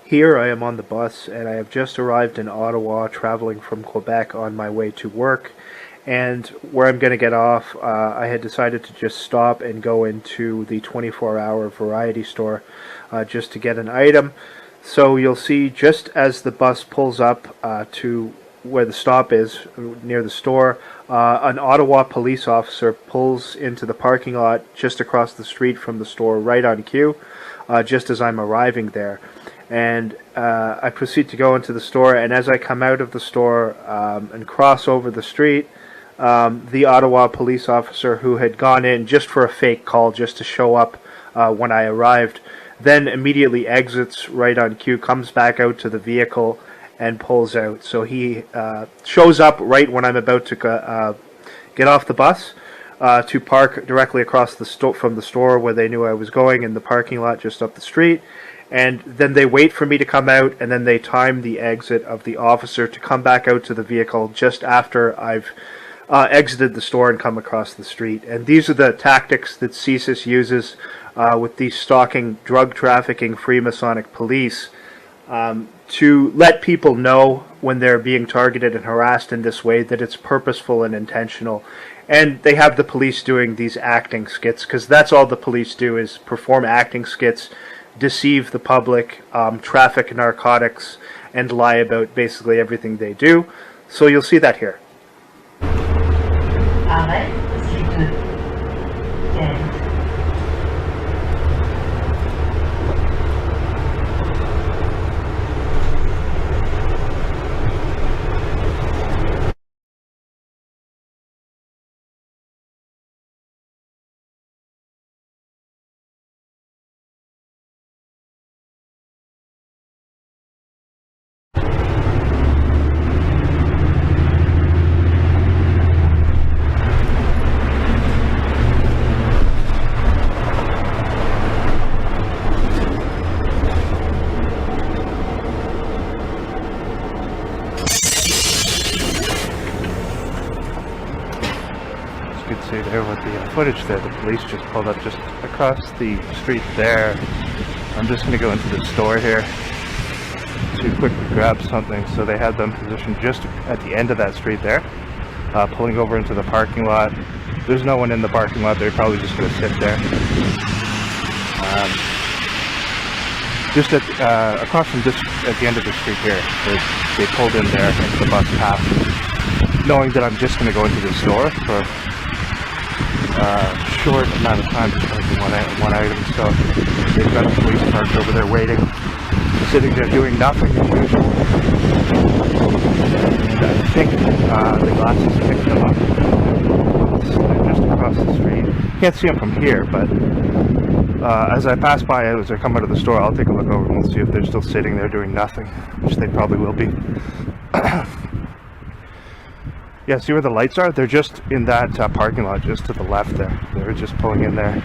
Here I am on the bus, and I have just arrived in Ottawa, traveling from Quebec on my way to work. And where I'm going to get off, I had decided to just stop and go into the 24-hour variety store just to get an item. So you'll see just as the bus pulls up to where the stop is, near the store, an Ottawa police officer pulls into the parking lot just across the street from the store, right on cue, just as I'm arriving there. And I proceed to go into the store, and as I come out of the store and cross over the street, the Ottawa police officer, who had gone in just for a fake call, just to show up when I arrived, then immediately exits right on cue, comes back out to the vehicle, and pulls out. So he shows up right when I'm about to get off the bus to park directly across the from the store where they knew I was going, in the parking lot just up the street. And then they wait for me to come out, and then they time the exit of the officer to come back out to the vehicle just after I've exited the store and come across the street. And these are the tactics that CSIS uses with the stalking, drug trafficking, Freemasonic police to let people know when they're being targeted and harassed in this way that it's purposeful and intentional. And they have the police doing these acting skits, because that's all the police do, is perform acting skits, deceive the public, traffic narcotics, and lie about basically everything they do. So you'll see that here. You can see there with the footage there, the police just pulled up just across the street there. I'm just going to go into the store here to quickly grab something. So they had them positioned just at the end of that street there, pulling over into the parking lot. There's no one in the parking lot. They're probably just going to sit there. Just across from just at the end of the street here, they pulled in there as the bus passed, knowing that I'm just going to go into the store for short amount of time, just collecting one item. So they've got the police parked over there waiting, sitting there doing nothing as usual. And I think the glasses picked them up. They're just across the street. Can't see them from here, but as I pass by, as I come out of the store, I'll take a look over and we'll see if they're still sitting there doing nothing, which they probably will be. Yeah, see where the lights are? They're just in that parking lot just to the left there. They were just pulling in there.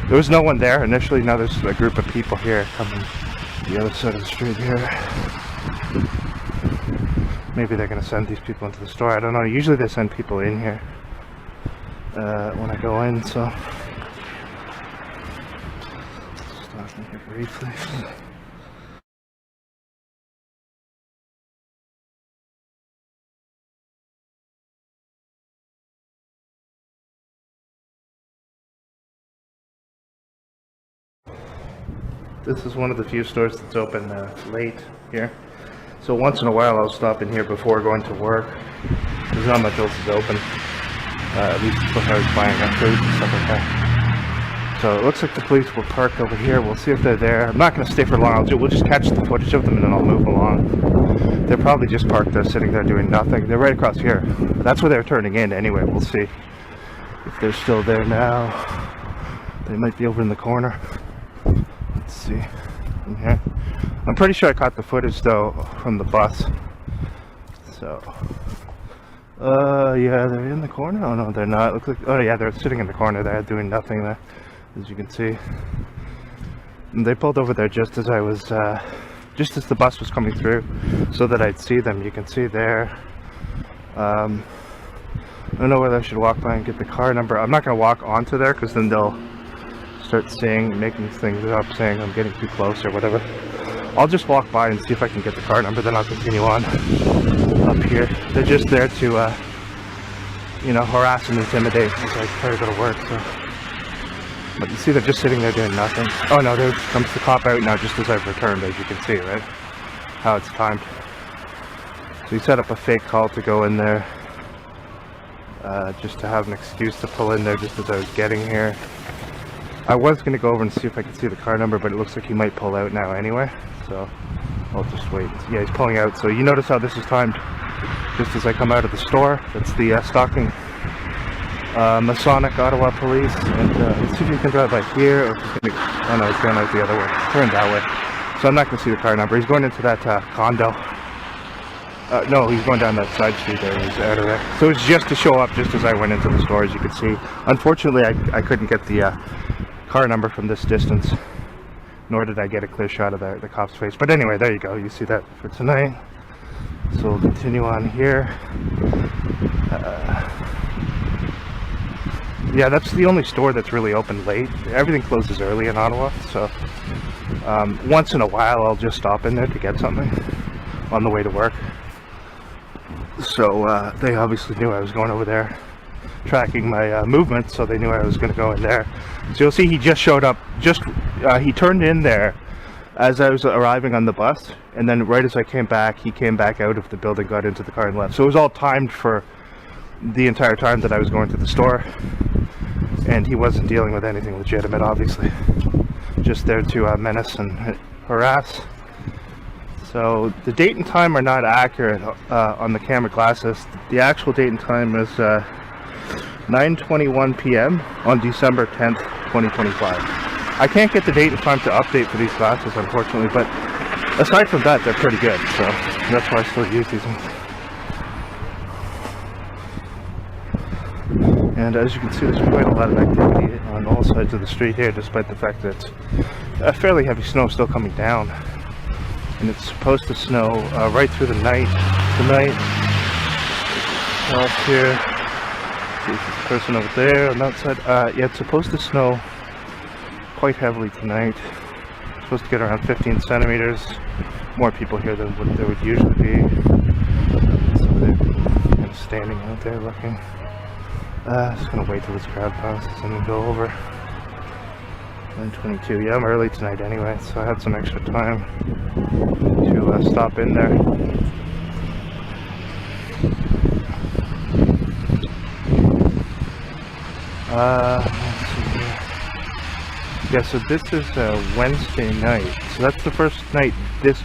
There was no one there initially. Now there's a group of people here coming the other side of the street here. Maybe they're going to send these people into the store. I don't know. Usually they send people in here when I go in, so... Stopping here briefly. This is one of the few stores that's open late here. So once in a while I'll stop in here before going to work. There's not much else is open. At least when I was buying food and stuff like that. So it looks like the police were parked over here. We'll see if they're there. I'm not going to stay for long. We'll just catch the footage of them and then I'll move along. They're probably just parked there, sitting there doing nothing. They're right across here. That's where they're turning in anyway. We'll see if they're still there now. They might be over in the corner. Let's see from here. I'm pretty sure I caught the footage though from the bus. So, yeah, they're in the corner. Oh no, they're not. Looks like, oh yeah, they're sitting in the corner there, doing nothing there, as you can see. And they pulled over there just as I was, just as the bus was coming through, so that I'd see them. You can see there. I don't know whether I should walk by and get the car number. I'm not gonna walk onto there because then they'll start saying, making things up, saying I'm getting too close or whatever. I'll just walk by and see if I can get the car number, then I'll continue on up here. They're just there to, you know, harass and intimidate as I try to go to work, so. But you see they're just sitting there doing nothing. Oh no, there comes the cop out now just as I've returned, as you can see, right? How it's timed. So he set up a fake call to go in there, just to have an excuse to pull in there just as I was getting here. I was going to go over and see if I could see the car number, but it looks like he might pull out now anyway, so I'll just wait. Yeah, he's pulling out, so you notice how this is timed just as I come out of the store. That's the Stalking Masonic Ottawapolice, and let's see if he can drive by here, or if he's going to, oh no, he's going out the other way, turn that way. So I'm not going to see the car number. He's going into that condo. No, he's going down that side street there. He's out of there. So it's just to show up just as I went into the store, as you can see. Unfortunately, I couldn't get the car number from this distance, nor did I get a clear shot of the cop's face. But anyway, there you go. You see that for tonight. So we'll continue on here. Yeah, that's the only store that's really open late. Everything closes early in Ottawa, so once in a while I'll just stop in there to get something on the way to work. So they obviously knew I was going over there, tracking my movement, so they knew I was going to go in there. So you'll see he just showed up, he turned in there as I was arriving on the bus, and then right as I came back, he came back out of the building, got into the car and left. So it was all timed for the entire time that I was going to the store, and he wasn't dealing with anything legitimate, obviously. Just there to menace and harass. So the date and time are not accurate on the camera glasses. The actual date and time is 9:21 p.m. on December 10th, 2025. I can't get the date and time to update for these glasses, unfortunately, but aside from that, they're pretty good, so that's why I still use these ones. And as you can see, there's quite a lot of activity on all sides of the street here, despite the fact that it's fairly heavy snow still coming down. And it's supposed to snow right through the night tonight. Off here. See if there's a person over there on that side. Yeah, it's supposed to snow quite heavily tonight. It's supposed to get around 15 centimeters. More people here than what there would usually be. So they're kind of standing out there looking. Just gonna wait till this crowd passes and then go over. 9:22. Yeah, I'm early tonight anyway, so I had some extra time to stop in there. Let's see here. Yeah, so this is Wednesday night. So that's the first night this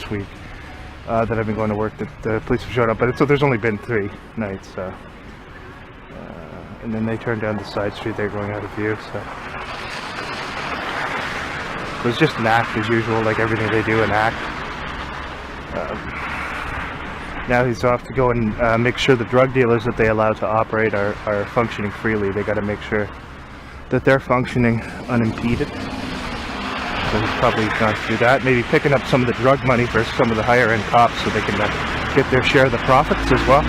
week that I've been going to work that the police have showed up. But so there's only been 3 nights. And then they turned down the side street. They're going out of view. So it was just an act as usual, like everything they do, an act. Now he's off to go and make sure the drug dealers that they allow to operate are functioning freely. They got to make sure that they're functioning unimpeded. So he's probably going to do that. Maybe picking up some of the drug money for some of the higher end cops so they can get their share of the profits as well.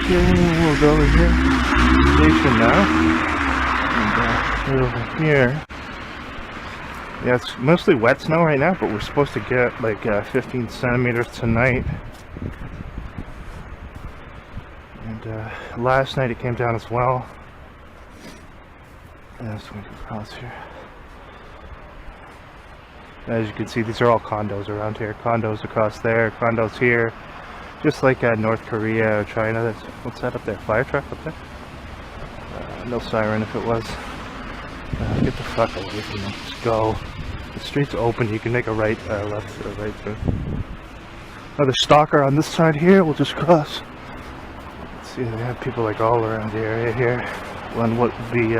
Okay, we'll go over here. Station now. And over here. Yeah, it's mostly wet snow right now, but we're supposed to get like 15 centimeters tonight. And last night it came down as well. Let's go across here. As you can see, these are all condos around here. Condos across there, condos here. Just like North Korea or China. What's that up there? Fire truck up there? No siren if it was. Get the fuck away from me. Just go. The street's open. You can make a right, left, or right through. Another stalker on this side here. We'll just cross. Let's see. They have people like all around the area here. On what would be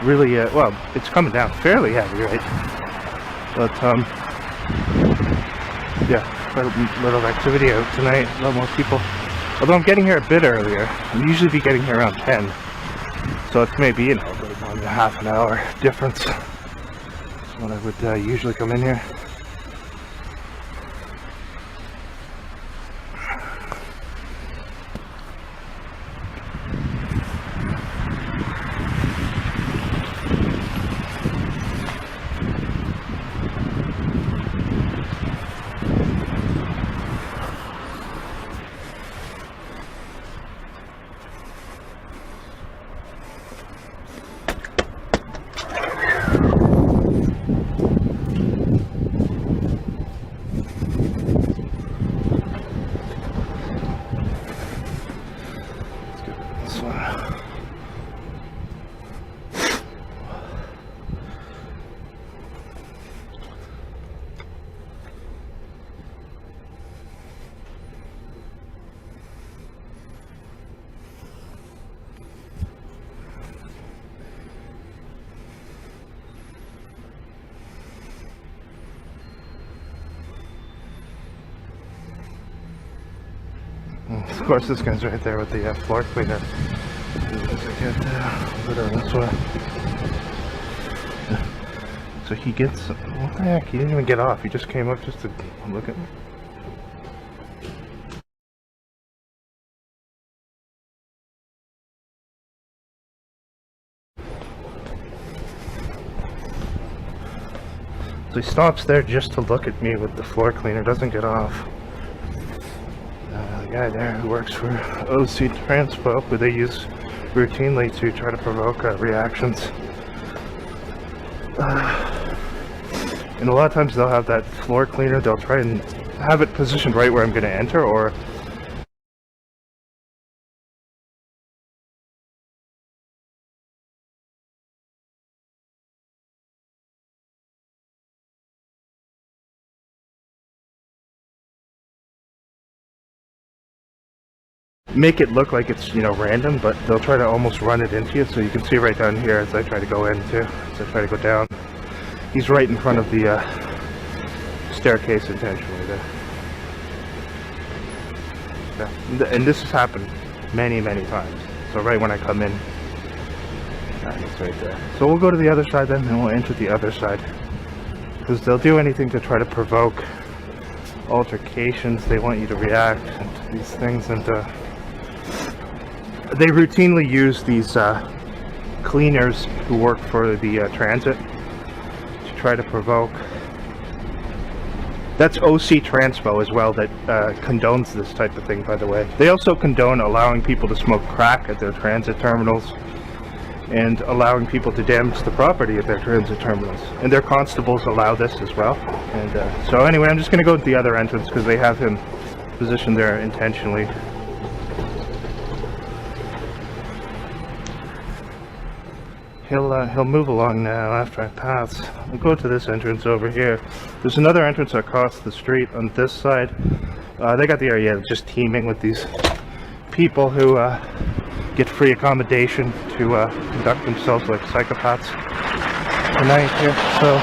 really, well, it's coming down fairly heavy, right? But yeah, quite a lot of activity out tonight. A lot more people. Although I'm getting here a bit earlier. I usually be getting here around 10. So it's maybe, you know, a little more than a half an hour difference. That's when I would usually come in here. Of course, this guy's right there with the floor cleaner. As I get this way. So he gets, what the heck, he didn't even get off, he just came up just to look at me. So he stops there just to look at me with the floor cleaner, doesn't get off. The guy there who works for OC Transpo, who they use routinely to try to provoke reactions. And a lot of times they'll have that floor cleaner, they'll try and have it positioned right where I'm going to enter, or make it look like it's, you know, random, but they'll try to almost run it into you. So you can see right down here as I try to go in too, as I try to go down. He's right in front of the staircase intentionally there. Yeah. And this has happened many times. So right when I come in, it's right there. So we'll go to the other side then, and we'll enter the other side, because they'll do anything to try to provoke altercations. They want you to react to these things, and they routinely use these cleaners who work for the transit to try to provoke. That's OC Transpo as well that condones this type of thing, by the way. They also condone allowing people to smoke crack at their transit terminals and allowing people to damage the property at their transit terminals. And their constables allow this as well. And so anyway, I'm just going to go to the other entrance because they have him positioned there intentionally. He'll move along now after I pass. I'll go to this entrance over here. There's another entrance across the street on this side. They got the area just teeming with these people who get free accommodation to conduct themselves like psychopaths tonight here. So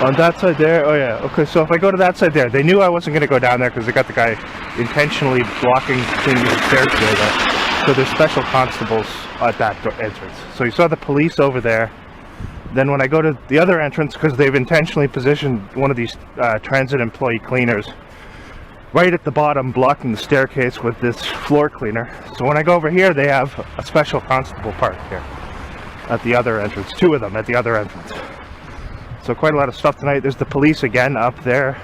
on that side there, oh yeah, okay, so if I go to that side there, they knew I wasn't going to go down there because they got the guy intentionally blocking the stairs there. So there's special constables at that entrance. So you saw the police over there. Then when I go to the other entrance, because they've intentionally positioned one of these transit employee cleaners right at the bottom, blocking the staircase with this floor cleaner. So when I go over here, they have a special constable parked here at the other entrance. Two of them at the other entrance. So quite a lot of stuff tonight. There's the police again up there,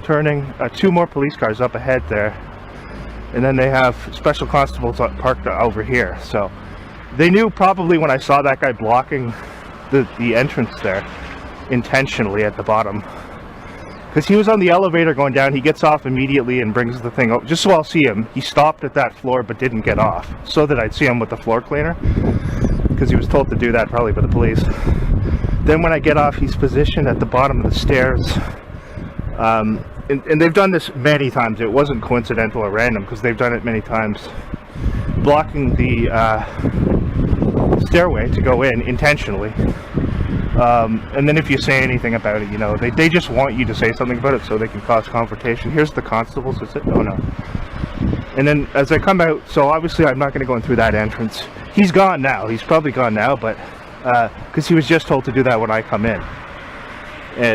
turning two more police cars up ahead there. And then they have special constables parked over here. So they knew probably when I saw that guy blocking the entrance there intentionally at the bottom, because he was on the elevator going down. He gets off immediately and brings the thing up just so I'll see him. He stopped at that floor but didn't get off so that I'd see him with the floor cleaner, because he was told to do that probably by the police. Then when I get off, he's positioned at the bottom of the stairs. And they've done this many times. It wasn't coincidental or random, because they've done it many times, blocking the stairway to go in intentionally. And then if you say anything about it, you know, they just want you to say something about it so they can cause confrontation. Here's the constables. Is it? Oh no. And then as I come out, so obviously I'm not going to go in through that entrance. He's gone now. He's probably gone now, but because he was just told to do that when I come in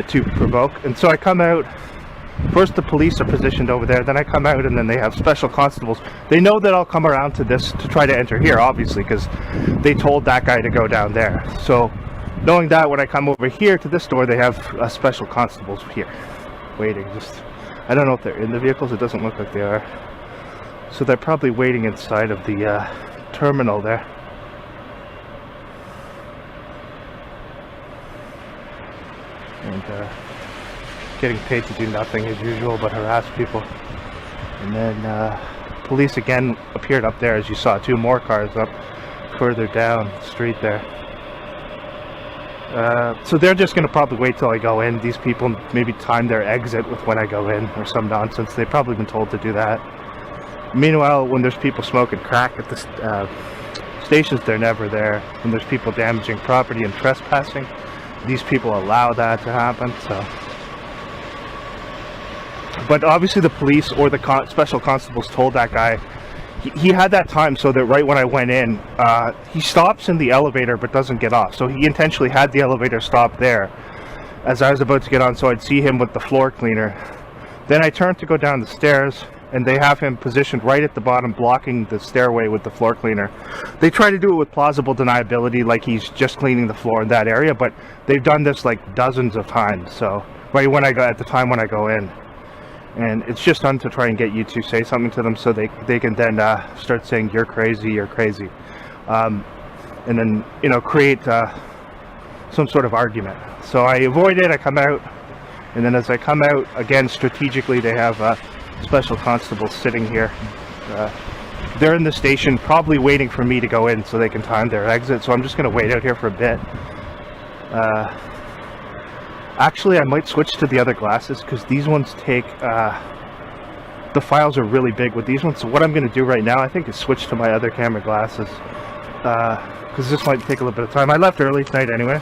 to provoke. And so I come out. First the police are positioned over there, then I come out, and then they have special constables. They know that I'll come around to this to try to enter here, obviously, because they told that guy to go down there. So knowing that, when I come over here to this door, they have special constables here waiting. Just, I don't know if they're in the vehicles. It doesn't look like they are. So they're probably waiting inside of the terminal there. And getting paid to do nothing as usual but harass people. And then police again appeared up there, as you saw. Two more cars up further down the street there. So they're just going to probably wait till I go in. These people maybe time their exit with when I go in or some nonsense. They've probably been told to do that. Meanwhile, when there's people smoking crack at the stations, they're never there. When there's people damaging property and trespassing, these people allow that to happen. So, but obviously the police or the special constables told that guy he had that time so that right when I went in, he stops in the elevator but doesn't get off. So he intentionally had the elevator stop there as I was about to get on, so I'd see him with the floor cleaner. Then I turned to go down the stairs, and they have him positioned right at the bottom, blocking the stairway with the floor cleaner. They try to do it with plausible deniability, like he's just cleaning the floor in that area, but they've done this like dozens of times. So right when I go, at the time when I go in, and it's just done to try and get you to say something to them, so they can then start saying you're crazy, and then create some sort of argument. So I avoid it. I come out, and then as I come out again, strategically they have special constables sitting here. They're in the station probably waiting for me to go in so they can time their exit, so I'm just going to wait out here for a bit. Actually, I might switch to the other glasses because these ones take the files are really big with these ones. So what I'm going to do right now, I think, is switch to my other camera glasses because this might take a little bit of time. I left early tonight anyway.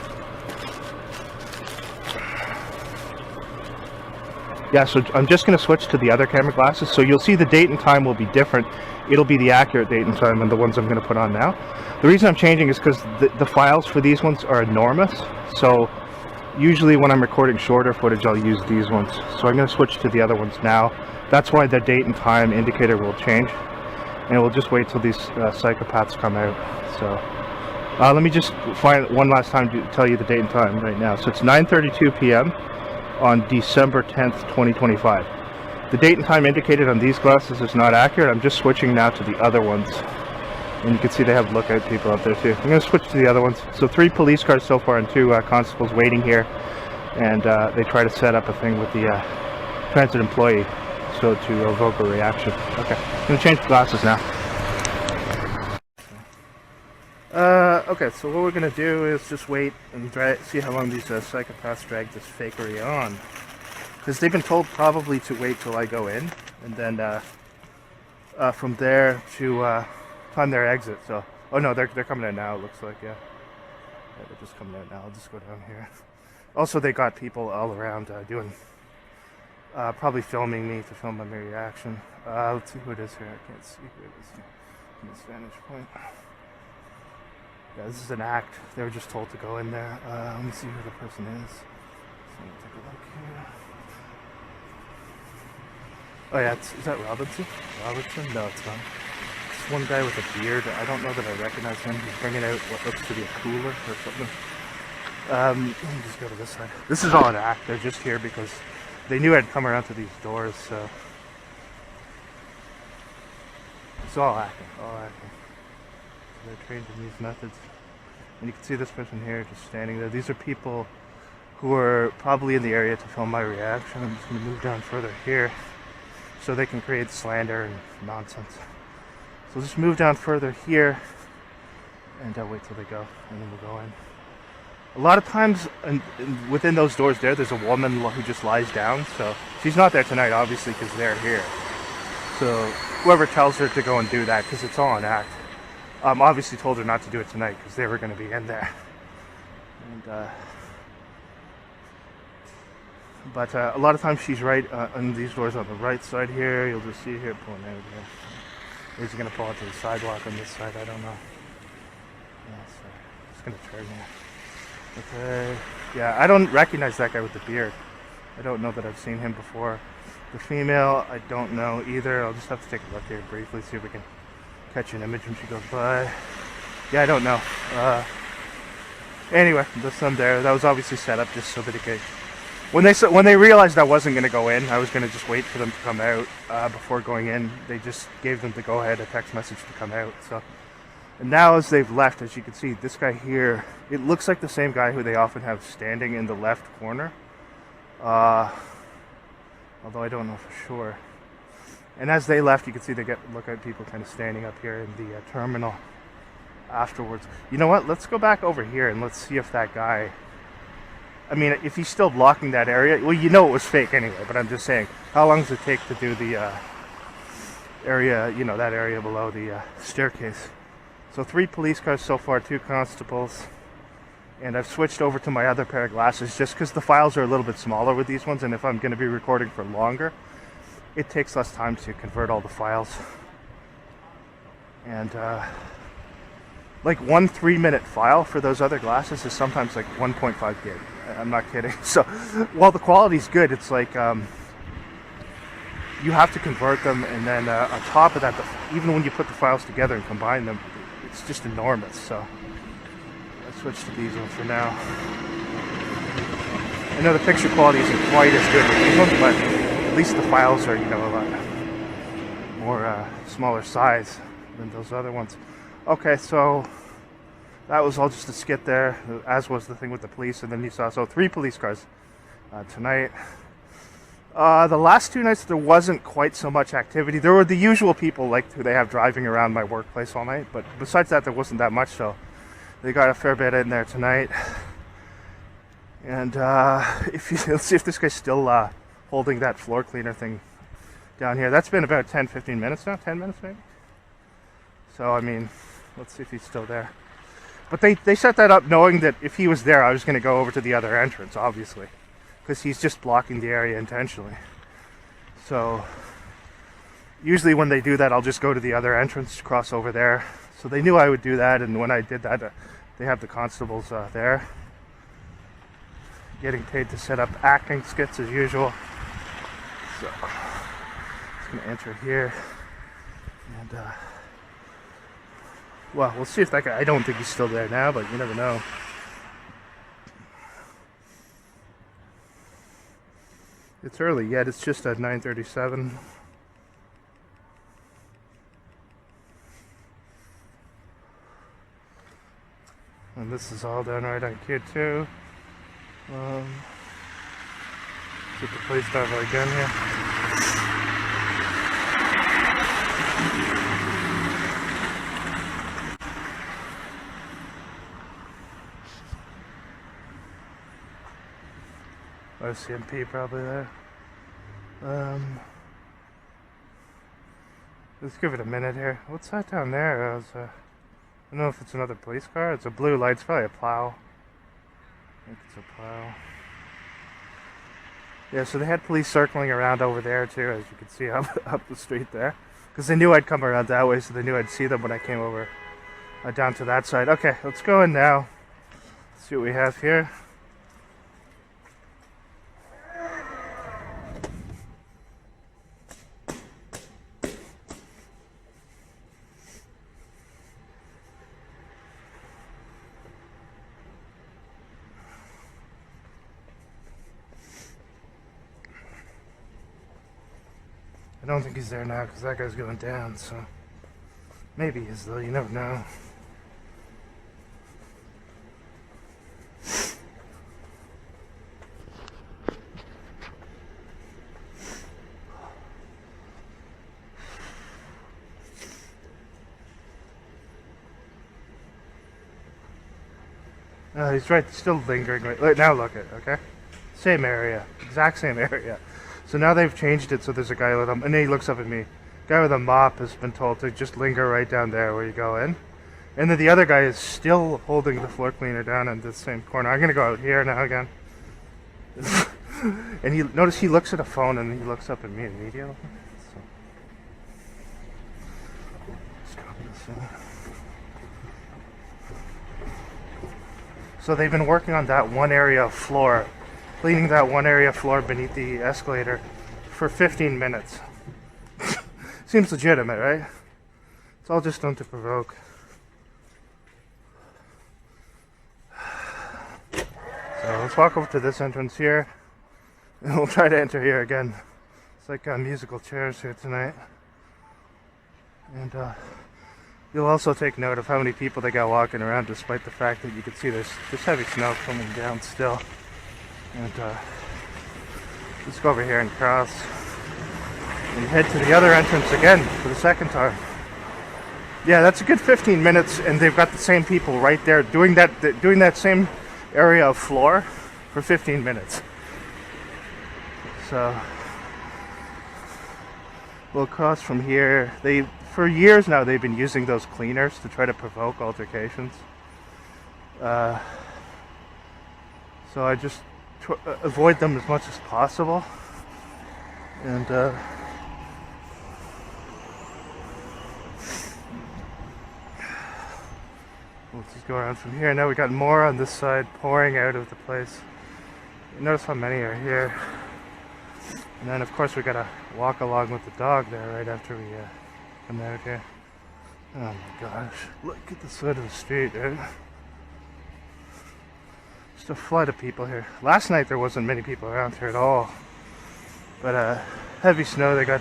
Yeah, so I'm just going to switch to the other camera glasses, so you'll see the date and time will be different. It'll be the accurate date and time than the ones I'm going to put on now. The reason I'm changing is because the files for these ones are enormous, so usually when I'm recording shorter footage I'll use these ones. So I'm going to switch to the other ones now. That's why the date and time indicator will change, and we'll just wait till these psychopaths come out. So let me just find one last time to tell you the date and time right now. So it's 9:32 p.m. on December 10th, 2025. The date and time indicated on these glasses is not accurate. I'm just switching now to the other ones. And you can see they have lookout people up there too. I'm going to switch to the other ones. So 3 police cars so far and 2 constables waiting here. And they try to set up a thing with the transit employee so to evoke a reaction. Okay, I'm going to change the glasses now. Okay, so what we're going to do is just wait and see how long these psychopaths drag this fakery on. Because they've been told probably to wait till I go in, and then from there to time their exit. So, oh no, they're coming out now, it looks like, yeah. Yeah, they're just coming out now. I'll just go down here. Also, they got people all around doing, probably filming me to film my reaction. Let's see who it is here. I can't see who it is from this vantage point. Yeah, this is an act. They were just told to go in there. Let me see who the person is. So let me take a look here. Oh yeah, is that Robinson? Robertson? No, it's not. It's one guy with a beard. I don't know that I recognize him. He's bringing out what looks to be a cooler or something. Let me just go to this side. This is all an act. They're just here because they knew I'd come around to these doors, so it's all acting. They're trained in these methods. And you can see this person here just standing there. These are people who are probably in the area to film my reaction. I'm just going to move down further here so they can create slander and nonsense. So just move down further here and I'll wait till they go, and then we'll go in. A lot of times within those doors there's a woman who just lies down, so she's not there tonight obviously because they're here. So whoever tells her to go and do that, because it's all an act, obviously told her not to do it tonight because they were going to be in there. And but a lot of times she's right on these doors on the right side here. You'll just see her pulling out here. Or is he going to pull out to the sidewalk on this side? I don't know. Yeah, so just going to turn here. Okay. Yeah, I don't recognize that guy with the beard. I don't know that I've seen him before. The female, I don't know either. I'll just have to take a look here briefly, see if we can catch an image when she goes by. Yeah, I don't know. Anyway, there's some there. That was obviously set up just so that it could... When they realized I wasn't going to go in, I was going to just wait for them to come out before going in. They just gave them the go-ahead, a text message to come out. So, and now as they've left, as you can see, this guy here, it looks like the same guy who they often have standing in the left corner. Although I don't know for sure. And as they left, you can see they look at people kind of standing up here in the terminal afterwards. You know what? Let's go back over here and let's see if that guy... I mean, if he's still blocking that area, well, you know it was fake anyway, but I'm just saying, how long does it take to do the area, you know, that area below the staircase? So 3 police cars so far, 2 constables, and I've switched over to my other pair of glasses just because the files are a little bit smaller with these ones, and if I'm going to be recording for longer, it takes less time to convert all the files. And like one 3-minute file for those other glasses is sometimes like 1.5 gig. I'm not kidding. So while the quality's good, it's like you have to convert them, and then on top of that, even when you put the files together and combine them, it's just enormous. So I'll switch to these ones for now. I know the picture quality isn't quite as good with these ones, but at least the files are, you know, a lot more smaller size than those other ones. Okay, so that was all just a skit there, as was the thing with the police. And then you saw 3 police cars tonight. The last 2 nights there wasn't quite so much activity. There were the usual people like who they have driving around my workplace all night, but besides that there wasn't that much, so they got a fair bit in there tonight. And let's see if this guy's still holding that floor cleaner thing down here. That's been about 10-15 minutes now, 10 minutes maybe. So I mean, let's see if he's still there. But they set that up knowing that if he was there, I was going to go over to the other entrance, obviously, because he's just blocking the area intentionally. So usually when they do that, I'll just go to the other entrance, cross over there. So they knew I would do that, and when I did that, they have the constables there, getting paid to set up acting skits as usual. So just going to enter here, and well, we'll see if that guy, I don't think he's still there now, but you never know. It's early yet, it's just at 9:37. And this is all done right on cue too. Get the police driver again here. RCMP probably there. Let's give it a minute here. What's that down there? I don't know if it's another police car. It's a blue light. It's probably a plow. I think it's a plow. Yeah, so they had police circling around over there too, as you can see up the street there. Because they knew I'd come around that way, so they knew I'd see them when I came over down to that side. Okay, let's go in now. See what we have here. I don't think he's there now because that guy's going down, so maybe he is though, you never know. He's right, still lingering right now. Look at, okay? Same area, exact same area. So now they've changed it so there's a guy with and then he looks up at me. Guy with a mop has been told to just linger right down there where you go in. And then the other guy is still holding the floor cleaner down in the same corner. I'm gonna go out here now again. And notice he looks at a phone and he looks up at me immediately. So, let's copy this in. So they've been working on that one area of floor, cleaning that one area of floor beneath the escalator for 15 minutes. Seems legitimate, right? It's all just done to provoke. So let's walk over to this entrance here, and we'll try to enter here again. It's like musical chairs here tonight. And you'll also take note of how many people they got walking around, despite the fact that you can see there's heavy snow coming down still. And let's go over here and cross and head to the other entrance again for the second time. Yeah, that's a good 15 minutes, and they've got the same people right there doing that same area of floor for 15 minutes. So we'll cross from here. For years now they've been using those cleaners to try to provoke altercations. So I just avoid them as much as possible, and go around from here. Now we got more on this side pouring out of the place. Notice how many are here. And then of course we gotta walk along with the dog there right after we come out here. Oh my gosh, look at the side of the street, right? Just a flood of people here. Last night there wasn't many people around here at all. But heavy snow, they got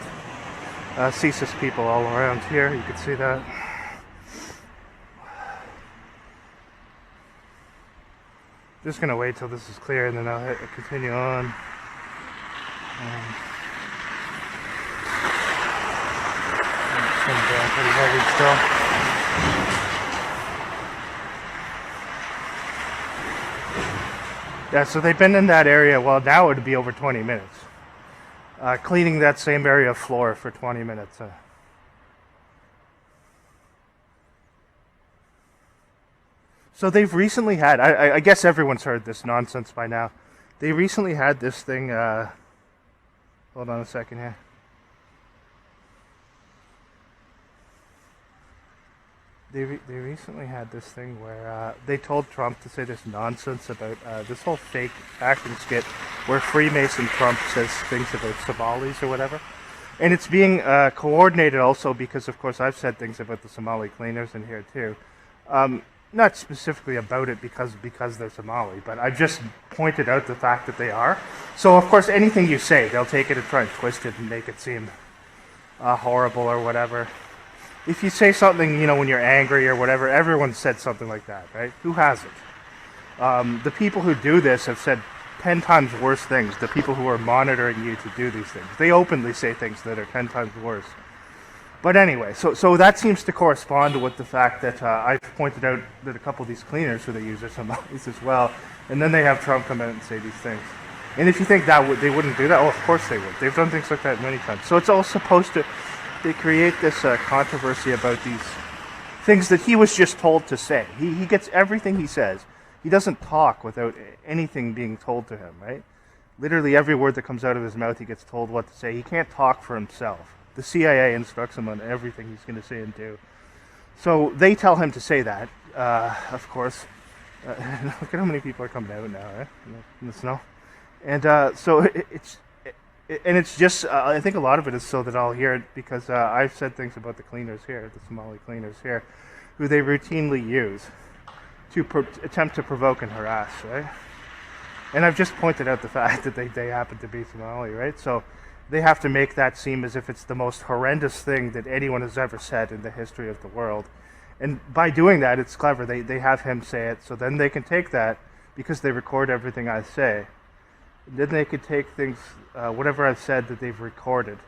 CSIS people all around here, you can see that. Just gonna wait till this is clear and then I'll continue on. It's coming down pretty heavy still. Yeah, so they've been in that area, well now it would be over 20 minutes. Cleaning that same area of floor for 20 minutes. So they've recently had, I guess everyone's heard this nonsense by now. They recently had this thing, hold on a second here. They recently had this thing where they told Trump to say this nonsense about this whole fake acting skit where Freemason Trump says things about Somalis or whatever. And it's being coordinated also because, of course, I've said things about the Somali cleaners in here too. Not specifically about it because they're Somali, but I've just pointed out the fact that they are. So, of course, anything you say, they'll take it and try and twist it and make it seem horrible or whatever. If you say something, you know, when you're angry or whatever, everyone said something like that, right? Who hasn't? The people who do this have said 10 times worse things, the people who are monitoring you to do these things. They openly say things that are 10 times worse. But anyway, so that seems to correspond with the fact that I've pointed out that a couple of these cleaners who they use are Somalis as well, and then they have Trump come out and say these things. And if you think that they wouldn't do that, oh, of course they would. They've done things like that many times. So it's all supposed to, they create this controversy about these things that he was just told to say. He gets everything he says. He doesn't talk without anything being told to him, right? Literally every word that comes out of his mouth, he gets told what to say. He can't talk for himself. The CIA instructs him on everything he's going to say and do. So they tell him to say that, of course. Look at how many people are coming out now, right? In the snow. And so it's just, I think a lot of it is so that I'll hear it because I've said things about the cleaners here, the Somali cleaners here, who they routinely use to attempt to provoke and harass, right? And I've just pointed out the fact that they happen to be Somali, right? So they have to make that seem as if it's the most horrendous thing that anyone has ever said in the history of the world. And by doing that, it's clever. They have him say it, so then they can take that, because they record everything I say. And then they could take things, whatever I've said that they've recorded,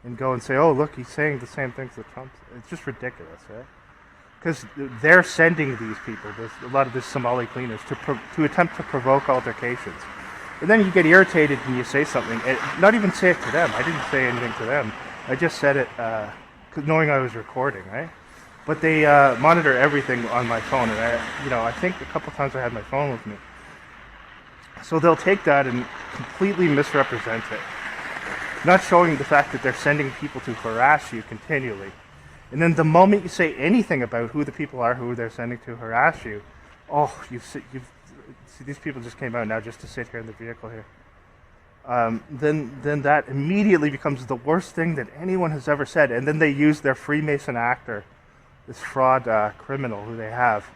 and go and say, oh, look, he's saying the same things that Trump said. It's just ridiculous, right? Because they're sending these people, a lot of these Somali cleaners, to attempt to provoke altercations. And then you get irritated and you say something, and not even say it to them. I didn't say anything to them. I just said it knowing I was recording, right? But they monitor everything on my phone, and I think a couple times I had my phone with me. So they'll take that and completely misrepresent it, not showing the fact that they're sending people to harass you continually. And then the moment you say anything about who the people are who they're sending to harass you, oh, see, these people just came out now just to sit here in the vehicle here. Then that immediately becomes the worst thing that anyone has ever said. And then they use their Freemason actor, this fraud criminal who they have,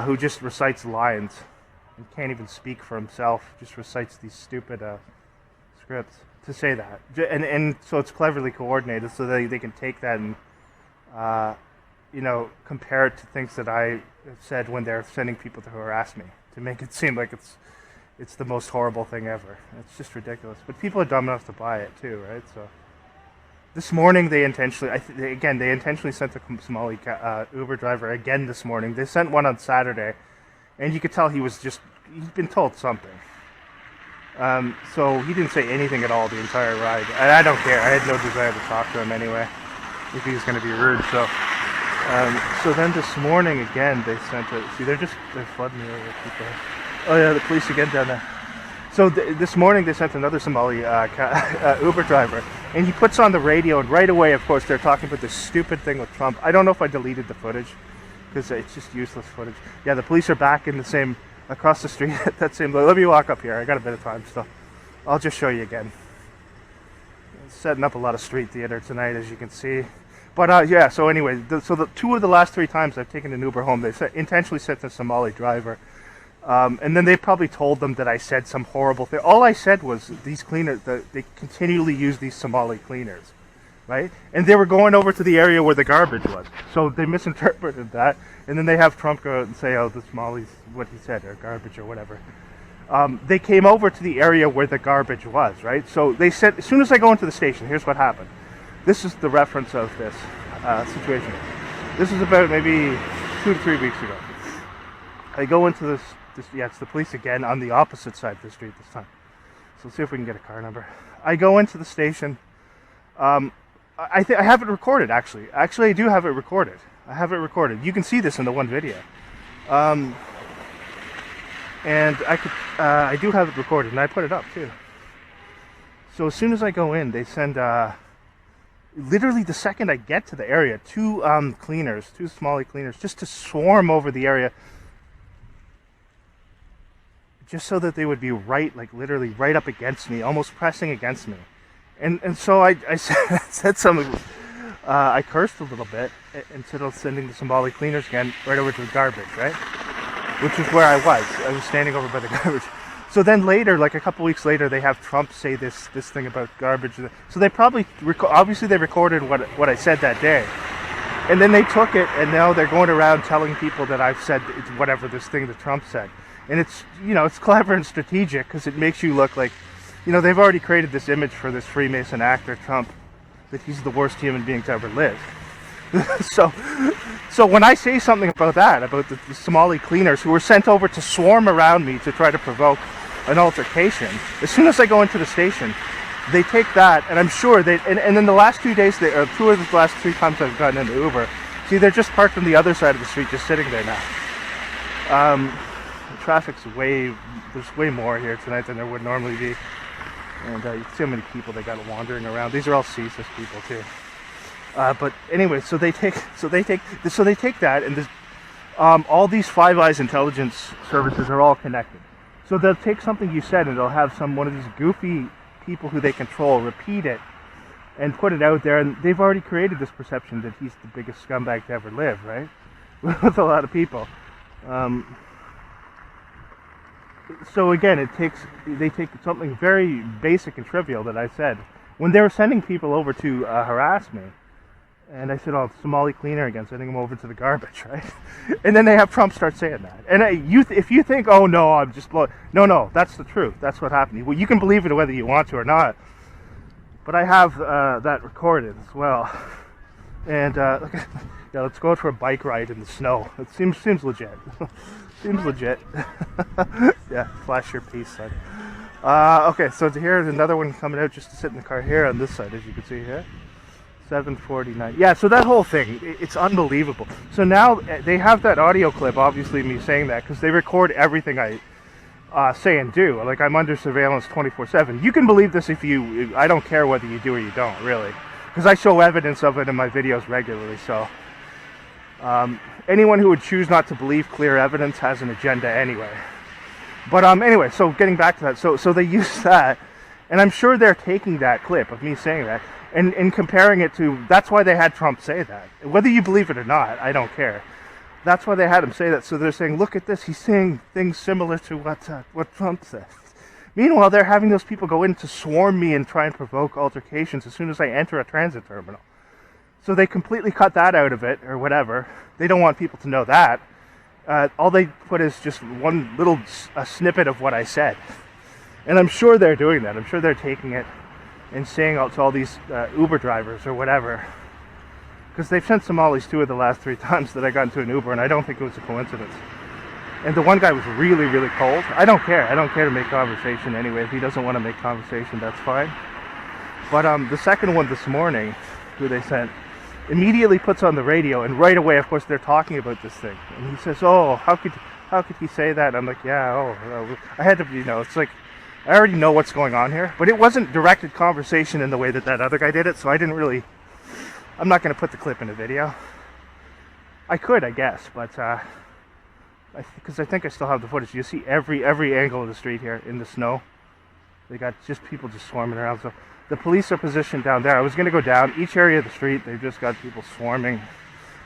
who just recites lines and can't even speak for himself, just recites these stupid scripts to say that. And so it's cleverly coordinated so they can take that and compare it to things that I have said when they're sending people to harass me, to make it seem like it's the most horrible thing ever. It's just ridiculous. But people are dumb enough to buy it too, right? So this morning they intentionally sent a Somali Uber driver again this morning. They sent one on Saturday, and you could tell he'd been told something. So he didn't say anything at all the entire ride. And I don't care. I had no desire to talk to him anyway, if he was going to be rude. So then this morning again they sent it. See, they're flooding me over people. Oh yeah, the police again down there. So this morning they sent another Somali Uber driver, and he puts on the radio, and right away, of course, they're talking about this stupid thing with Trump. I don't know if I deleted the footage, because it's just useless footage. Yeah, the police are back in the same, across the street at that same, let me walk up here, I got a bit of time still. I'll just show you again. Setting up a lot of street theater tonight, as you can see. But yeah, so anyway, the 2 of the last 3 times I've taken an Uber home, they intentionally sent a Somali driver. And then they probably told them that I said some horrible thing. All I said was these cleaners, they continually use these Somali cleaners, right? And they were going over to the area where the garbage was. So they misinterpreted that. And then they have Trump go out and say, oh, the Somalis, what he said, or garbage or whatever. They came over to the area where the garbage was, right? So they said, as soon as I go into the station, here's what happened. This is the reference of this situation. This is about maybe 2 to 3 weeks ago. I go into this, yeah, it's the police again on the opposite side of the street this time. So let's see if we can get a car number. I go into the station. I have it recorded, actually. Actually, I do have it recorded. I have it recorded. You can see this in the one video. And I do have it recorded, and I put it up too. So as soon as I go in, they send, literally the second I get to the area, 2 cleaners, 2 Somali cleaners, just to swarm over the area, just so that they would be right, like literally right up against me, almost pressing against me. And so I said something, I cursed a little bit, instead of sending the Somali cleaners again, right over to the garbage, right? Which is where I was standing over by the garbage. So then later, like a couple weeks later, they have Trump say this thing about garbage. So they probably, obviously they recorded what I said that day. And then they took it, and now they're going around telling people that I've said it's whatever this thing that Trump said. And it's, you know, it's clever and strategic because it makes you look like, you know, they've already created this image for this Freemason actor, Trump, that he's the worst human being to ever live. So when I say something about that, about the Somali cleaners who were sent over to swarm around me to try to provoke an altercation, as soon as I go into the station, they take that, and I'm sure they, and then the last 2 days, 2 of the last 3 times I've gotten into Uber, see, they're just parked on the other side of the street, just sitting there now. The traffic's there's way more here tonight than there would normally be. And you see how many people they got wandering around. These are all CSIS people too. But anyway, so they take that, and this, all these Five Eyes intelligence services are all connected. So they'll take something you said, and they'll have one of these goofy people who they control repeat it and put it out there, and they've already created this perception that he's the biggest scumbag to ever live, right? With a lot of people. So again, they take something very basic and trivial that I said when they were sending people over to harass me, and I said, "Oh, Somali cleaner again, sending them over to the garbage," right? And then they have Trump start saying that. And if you think, "Oh no, I'm just blowing," no, that's the truth. That's what happened. Well, you can believe it whether you want to or not. But I have that recorded as well. And yeah, let's go out for a bike ride in the snow. It seems legit. Seems legit. Yeah, flash your piece, son. Okay, so here's another one coming out just to sit in the car here on this side, as you can see here. 7:49. Yeah, so that whole thing, it's unbelievable. So now they have that audio clip, obviously me saying that, because they record everything I say and do. Like, I'm under surveillance 24/7. You can believe this if you, I don't care whether you do or you don't, really. Because I show evidence of it in my videos regularly, so. Anyone who would choose not to believe clear evidence has an agenda anyway. But anyway, so getting back to that, so they use that, and I'm sure they're taking that clip of me saying that, and comparing it to, that's why they had Trump say that. Whether you believe it or not, I don't care. That's why they had him say that, so they're saying, look at this, he's saying things similar to what Trump said. Meanwhile, they're having those people go in to swarm me and try and provoke altercations as soon as I enter a transit terminal. So they completely cut that out of it, or whatever. They don't want people to know that. All they put is just one little snippet of what I said. And I'm sure they're doing that. I'm sure they're taking it and saying out to all these Uber drivers or whatever. Because they've sent Somalis 2 of the last 3 times that I got into an Uber, and I don't think it was a coincidence. And the one guy was really, really cold. I don't care. I don't care to make conversation anyway. If he doesn't want to make conversation, that's fine. But the second one this morning, who they sent, immediately puts on the radio, and right away, of course, they're talking about this thing. And he says, "Oh, how could he say that?" And I'm like, "Yeah, I had to, it's like, I already know what's going on here." But it wasn't directed conversation in the way that other guy did it, so I didn't really, I'm not going to put the clip in a video. I could, I guess, but because I think I still have the footage. You see every angle of the street here in the snow. They got just people just swarming around. So the police are positioned down there. I was going to go down each area of the street. They've just got people swarming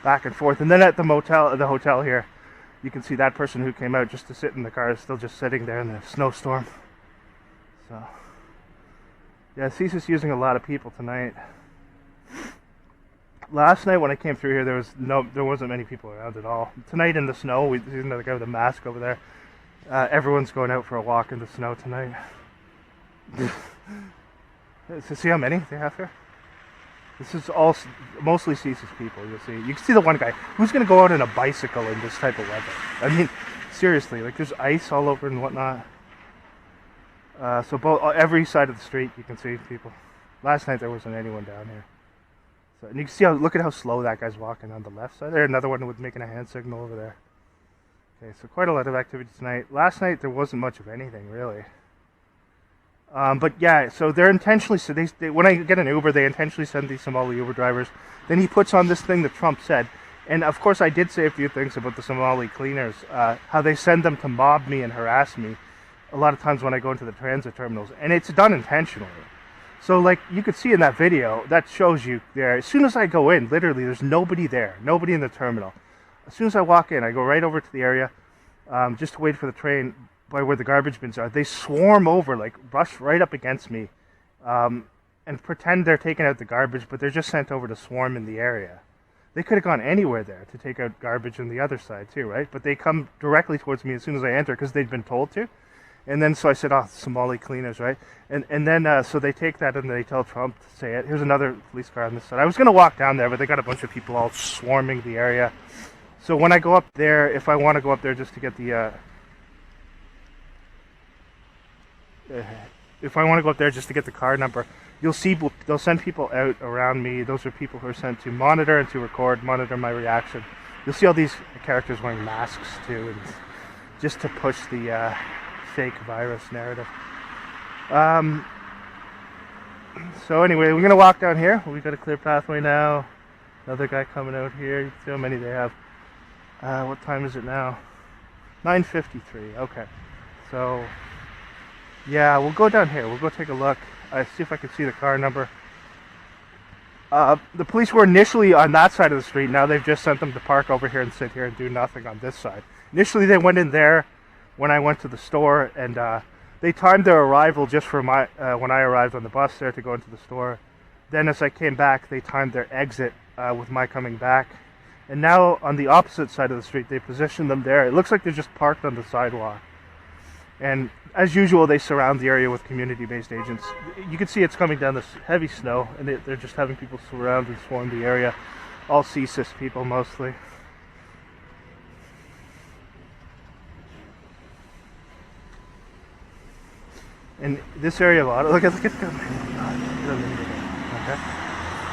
back and forth. And then at the hotel here, you can see that person who came out just to sit in the car is still just sitting there in the snowstorm. So yeah, CSIS is using a lot of people tonight. Last night when I came through here, there wasn't many people around at all. Tonight in the snow, we see another guy with a mask over there. Everyone's going out for a walk in the snow tonight. So see how many they have here? This is all mostly CSIS people. You'll see. You can see the one guy who's going to go out on a bicycle in this type of weather. I mean, seriously, like there's ice all over and whatnot. So every side of the street you can see people. Last night there wasn't anyone down here. So, and you can see look at how slow that guy's walking on the left side. There's another one with making a hand signal over there. Okay, so quite a lot of activity tonight. Last night there wasn't much of anything really. But yeah, so they're intentionally, so they when I get an Uber, they intentionally send these Somali Uber drivers. Then he puts on this thing that Trump said. And of course I did say a few things about the Somali cleaners, how they send them to mob me and harass me a lot of times when I go into the transit terminals. And it's done intentionally. So like you could see in that video, that shows you there, as soon as I go in, literally there's nobody there, nobody in the terminal. As soon as I walk in, I go right over to the area, just to wait for the train by where the garbage bins are. They swarm over, like rush right up against me, and pretend they're taking out the garbage, but they're just sent over to swarm in the area. They could have gone anywhere there to take out garbage on the other side too, right? But they come directly towards me as soon as I enter because they'd been told to. And then so I said, oh, Somali cleaners, right? And then so they take that and they tell Trump to say it. Here's another police car on this side. I was going to walk down there, but they got a bunch of people all swarming the area. So when I go up there, if I want to go up there just to get the if I want to go up there just to get the car number, you'll see they'll send people out around me. Those are people who are sent to monitor and to monitor my reaction. You'll see all these characters wearing masks too, and just to push the fake virus narrative. So anyway, we're gonna walk down here. We've got a clear pathway now. Another guy coming out here. You can see how many they have. What time is it now? 9:53. Okay. So yeah, we'll go down here. We'll go take a look. See if I can see the car number. The police were initially on that side of the street. Now they've just sent them to park over here and sit here and do nothing on this side. Initially they went in there when I went to the store, and they timed their arrival just for my when I arrived on the bus there to go into the store. Then as I came back, they timed their exit with my coming back. And now on the opposite side of the street, they positioned them there. It looks like they're just parked on the sidewalk. And as usual, they surround the area with community-based agents. You can see it's coming down this heavy snow, and they're just having people surround and swarm the area. All CSIS people mostly. And this area of Ottawa, look at the okay.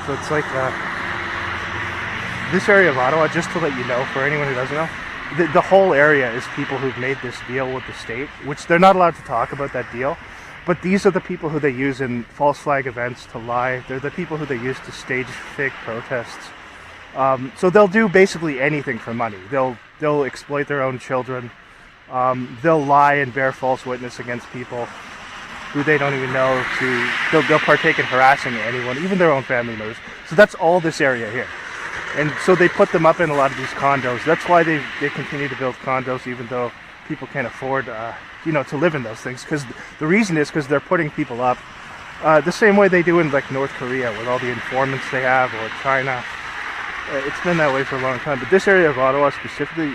So it's like this area of Ottawa, just to let you know, for anyone who doesn't know, the whole area is people who've made this deal with the state, which they're not allowed to talk about that deal. But these are the people who they use in false flag events to lie. They're the people who they use to stage fake protests. So they'll do basically anything for money. They'll exploit their own children. They'll lie and bear false witness against people who they don't even know. They'll partake in harassing anyone, even their own family members. So that's all this area here. And so they put them up in a lot of these condos. That's why they continue to build condos, even though people can't afford, to live in those things. Because the reason is because they're putting people up the same way they do in like North Korea with all the informants they have, or China. It's been that way for a long time. But this area of Ottawa specifically,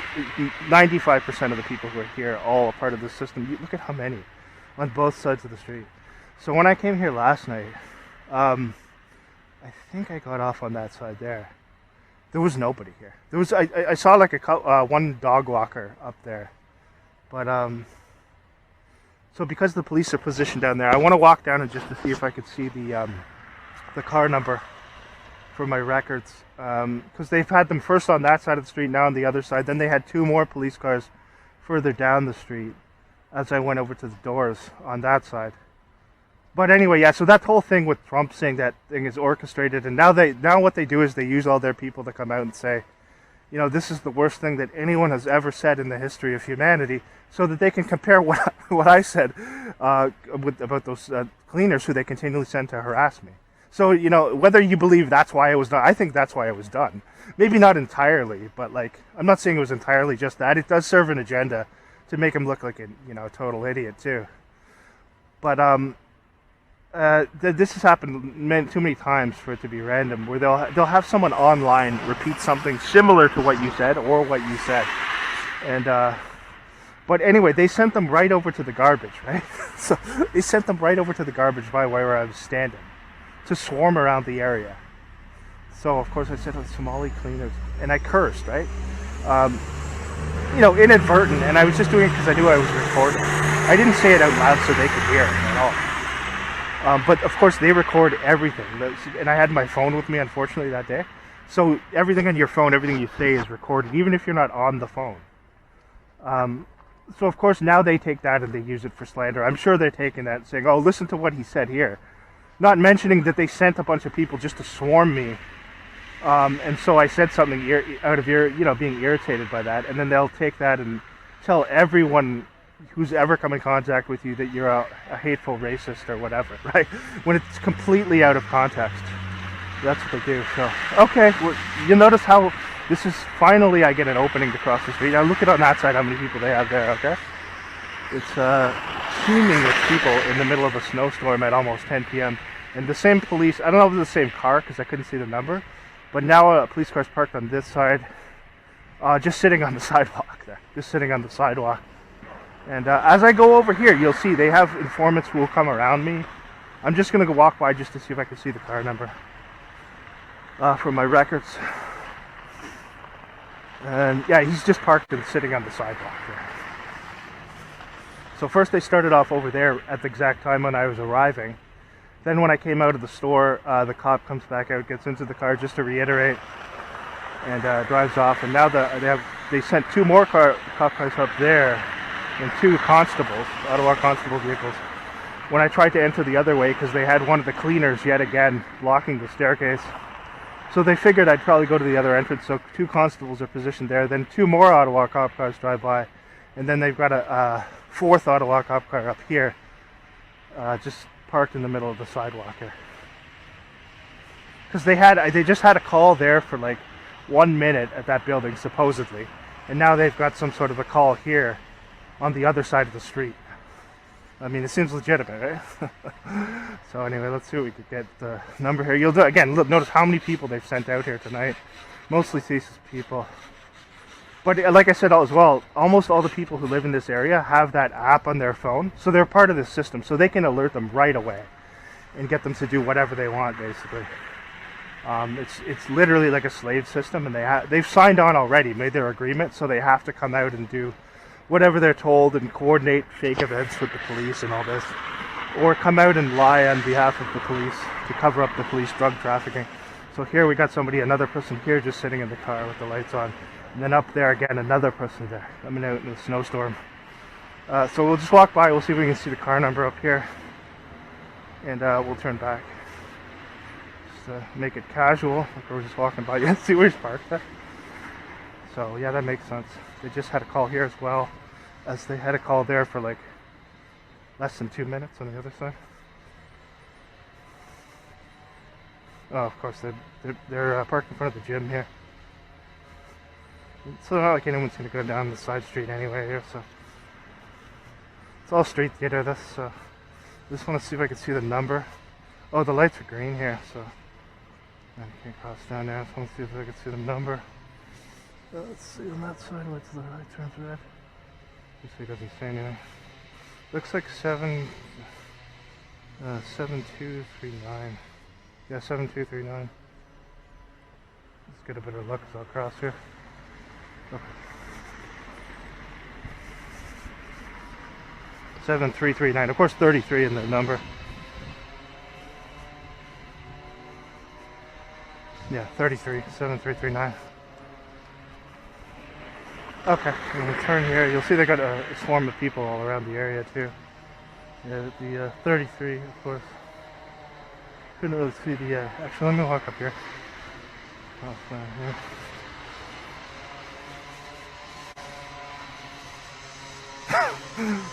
95% of the people who are here are all a part of this system. Look at how many on both sides of the street. So when I came here last night, I think I got off on that side there. There was nobody here. There was I saw like one dog walker up there, but so because the police are positioned down there, I want to walk down and just to see if I could see the car number for my records, because they've had them first on that side of the street, now on the other side. Then they had two more police cars further down the street as I went over to the doors on that side. But anyway, yeah, so that whole thing with Trump saying that thing is orchestrated, and now what they do is they use all their people to come out and say, you know, this is the worst thing that anyone has ever said in the history of humanity, so that they can compare what I said about those cleaners who they continually send to harass me. So, you know, whether you believe that's why it was done, I think that's why it was done. Maybe not entirely, but like, I'm not saying it was entirely just that. It does serve an agenda to make him look like a, you know, a total idiot too. But this has happened too many times for it to be random, where they'll have someone online repeat something similar to what you said or what you said, and but anyway, they sent them right over to the garbage, right? So they sent them right over to the garbage by where I was standing, to swarm around the area. So of course I said, oh, Somali cleaners, and I cursed, right? You know, inadvertent, and I was just doing it because I knew I was recording. I didn't say it out loud so they could hear it at all. But of course they record everything, and I had my phone with me, unfortunately, that day. So everything on your phone, everything you say is recorded, even if you're not on the phone. So of course now they take that and they use it for slander. I'm sure they're taking that and saying, oh, listen to what he said here. Not mentioning that they sent a bunch of people just to swarm me. And so I said something out of being irritated by that, and then they'll take that and tell everyone who's ever come in contact with you that you're a hateful racist or whatever, right? When it's completely out of context. That's what they do. So, okay, well, you'll notice how this is finally I get an opening to cross the street. Now look at on that side how many people they have there, okay? It's teeming with people in the middle of a snowstorm at almost 10 p.m. And the same police, I don't know if it's the same car because I couldn't see the number, but now a police car's parked on this side, just sitting on the sidewalk there, just sitting on the sidewalk. And as I go over here, you'll see they have informants who will come around me. I'm just going to go walk by just to see if I can see the car number for my records. And yeah, he's just parked and sitting on the sidewalk there. So first they started off over there at the exact time when I was arriving. Then when I came out of the store, the cop comes back out, gets into the car just to reiterate, and drives off. And now they sent two more cop cars up there, and two constables, Ottawa constable vehicles, when I tried to enter the other way because they had one of the cleaners yet again blocking the staircase. So they figured I'd probably go to the other entrance, so two constables are positioned there. Then two more Ottawa cop cars drive by, and then they've got a fourth Ottawa cop car up here, just parked in the middle of the sidewalk here. Because they just had a call there for like 1 minute at that building, supposedly. And now they've got some sort of a call here on the other side of the street. I mean, it seems legitimate, right? So anyway, let's see what we could get the number here. Again, look, notice how many people they've sent out here tonight. Mostly CSIS people. But like I said as well, almost all the people who live in this area have that app on their phone. So they're part of this system. So they can alert them right away and get them to do whatever they want, basically. It's literally like a slave system, and they've signed on already, made their agreement, so they have to come out and do whatever they're told and coordinate fake events with the police and all this, or come out and lie on behalf of the police to cover up the police drug trafficking. So here we got another person here just sitting in the car with the lights on, and then up there again another person there coming out in the snowstorm. So we'll just walk by, we'll see if we can see the car number up here, and we'll turn back. Just make it casual, like we're just walking by. Yeah, see where he's parked there? So yeah, that makes sense. They just had a call here as well, as they had a call there for like less than 2 minutes on the other side. Oh, of course, they're parked in front of the gym here. So not like anyone's going to go down the side street anyway here, so it's all street theater this, so I just want to see if I can see the number. Oh, the lights are green here, so I can't cross down there. I just want to see if I can see the number. Let's see on that side, what's the right turns red? This way doesn't say anything. Looks like 7239. Yeah, 7239. Let's get a better look as I'll cross here. Okay. 7339. Of course, 33 in the number. Yeah, 33. 7339. Okay, and we turn here. You'll see they got a swarm of people all around the area too. Yeah, the 33, of course. Couldn't really see the. Actually, let me walk up here. Oh, here.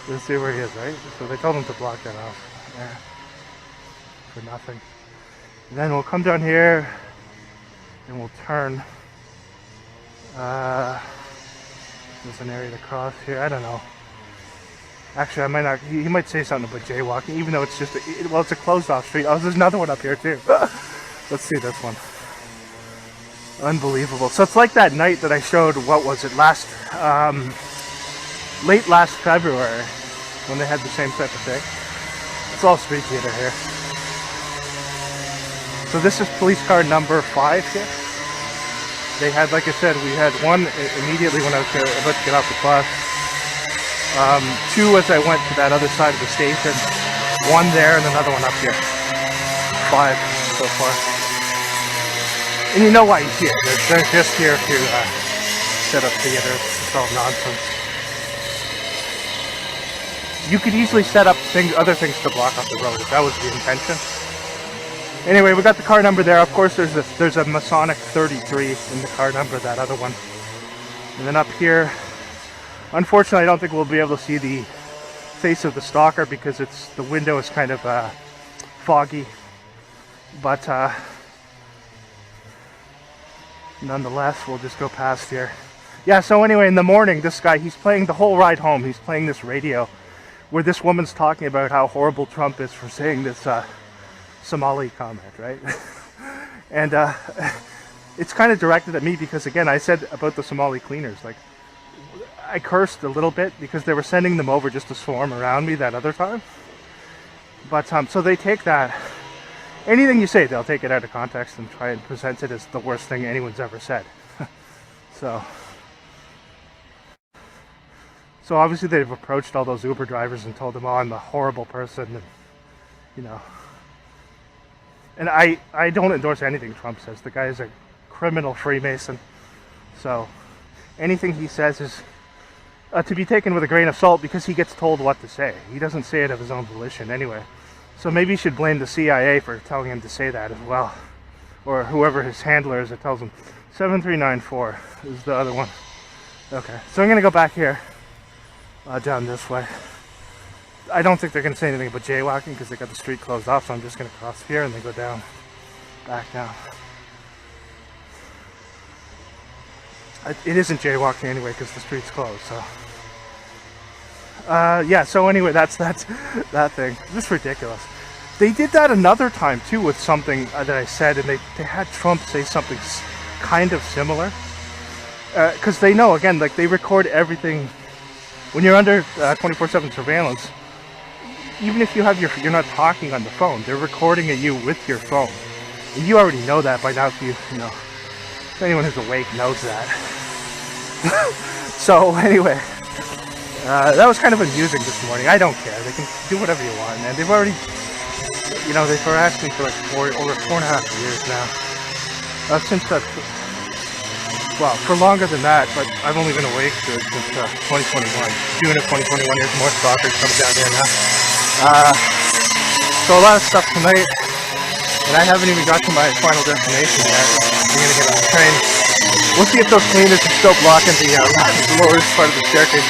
Let's see where he is, right? So they told him to block that off. Yeah. For nothing. And then we'll come down here and we'll turn. There's an area to cross here. I don't know. Actually, I might not. He might say something about jaywalking, even though it's just well, it's a closed-off street. Oh, there's another one up here too. Let's see this one. Unbelievable. So it's like that night that I showed. What was it? Late last February, when they had the same type of thing. It's all street theater here. So this is police car number 5 here. They had, like I said, we had one immediately when I was about to get off the bus. 2 as I went to that other side of the station. 1 there and another one up here. 5 so far. And you know why he's here. They're just here to set up theaters. It's all nonsense. You could easily set up other things to block off the road if that was the intention. Anyway, we got the car number there. Of course, there's a Masonic 33 in the car number, that other one. And then up here, unfortunately, I don't think we'll be able to see the face of the stalker because the window is kind of foggy. But nonetheless, we'll just go past here. Yeah, so anyway, in the morning, this guy, he's playing the whole ride home. He's playing this radio where this woman's talking about how horrible Trump is for saying this Somali comment, right? And it's kind of directed at me because, again, I said about the Somali cleaners, like, I cursed a little bit because they were sending them over just to swarm around me that other time. But so they take that, anything you say, they'll take it out of context and try and present it as the worst thing anyone's ever said. So obviously they've approached all those Uber drivers and told them, oh, I'm a horrible person, and, you know. And I don't endorse anything Trump says. The guy is a criminal Freemason. So anything he says is to be taken with a grain of salt because he gets told what to say. He doesn't say it of his own volition anyway. So maybe you should blame the CIA for telling him to say that as well. Or whoever his handler is that tells him. 7394 is the other one. Okay, so I'm going to go back here, down this way. I don't think they're going to say anything about jaywalking because they got the street closed off, so I'm just going to cross here and then go down, back down. It isn't jaywalking anyway because the street's closed, so. Yeah, so anyway, that's that thing. Just ridiculous. They did that another time too with something that I said, and they had Trump say something kind of similar. Because they know, again, like they record everything. When you're under 24/7 surveillance, even if you have you're not talking on the phone, they're recording at you with your phone. And you already know that by now if you know. If anyone who's awake knows that. So anyway, that was kind of amusing this morning. I don't care. They can do whatever you want, man. They've already, you know, they've harassed me for like over 4.5 years now. Since well, for longer than that, but I've only been awake since 2021. June of 2021, there's more stalkers coming down here now. So a lot of stuff tonight, and I haven't even got to my final destination yet. I'm gonna get on the train. We'll see if those cleaners are still blocking the lowest part of the staircase.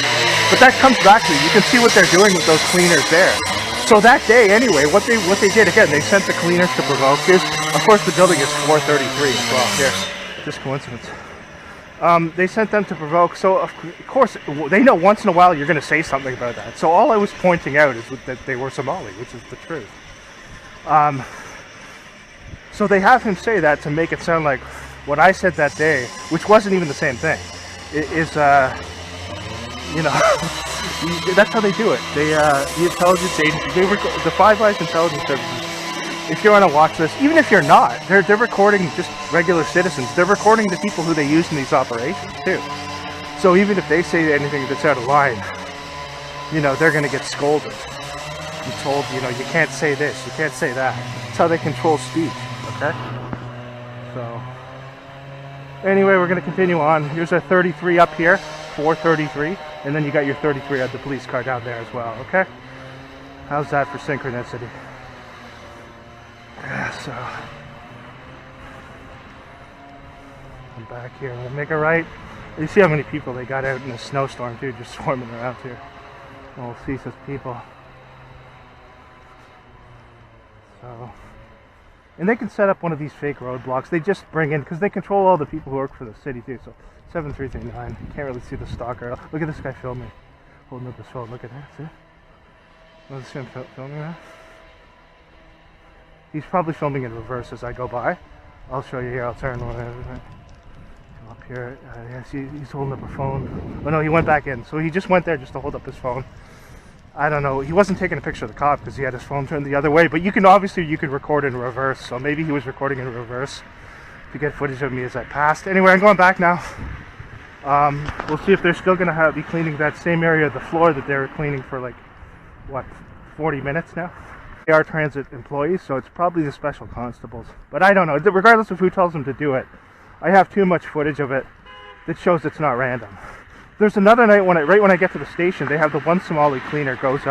But that comes back to, you can see what they're doing with those cleaners there. So that day, anyway, what they did, again, they sent the cleaners to provoke. Of course, the building is 433 as well. Here, just coincidence. They sent them to provoke, so of course they know once in a while you're going to say something about that. So all I was pointing out is that they were Somali, which is the truth. So they have him say that to make it sound like what I said that day, which wasn't even the same thing, is you know, that's how they do it. The intelligence agency, the Five Eyes intelligence services. If you're on a watch list, even if you're not, they're recording just regular citizens. They're recording the people who they use in these operations too. So even if they say anything that's out of line, you know, they're going to get scolded. You told, you know, you can't say this, you can't say that. That's how they control speech, okay? So, anyway, we're going to continue on. Here's our 33 up here, 433, and then you got your 33 at the police car down there as well, okay? How's that for synchronicity? Yeah, so I'm back here. We'll make a right. You see how many people they got out in a snowstorm too, just swarming around here. All CSIS people. So, and they can set up one of these fake roadblocks. They just bring in, because they control all the people who work for the city too. So 7339, you can't really see the stalker. Look at this guy filming, holding up his phone. Look at that. See? Let's see him filming that. He's probably filming in reverse as I go by. I'll show you here. I'll turn one up here. Yeah, see, he's holding up a phone. Oh no, he went back in. So he just went there just to hold up his phone. I don't know. He wasn't taking a picture of the cop because he had his phone turned the other way. But you can record in reverse. So maybe he was recording in reverse to get footage of me as I passed. Anyway, I'm going back now. We'll see if they're still going to be cleaning that same area of the floor that they were cleaning for like, what, 40 minutes now? They are transit employees, so it's probably the special constables. But I don't know. Regardless of who tells them to do it, I have too much footage of it that shows it's not random. There's another night right when I get to the station, they have the one Somali cleaner goes,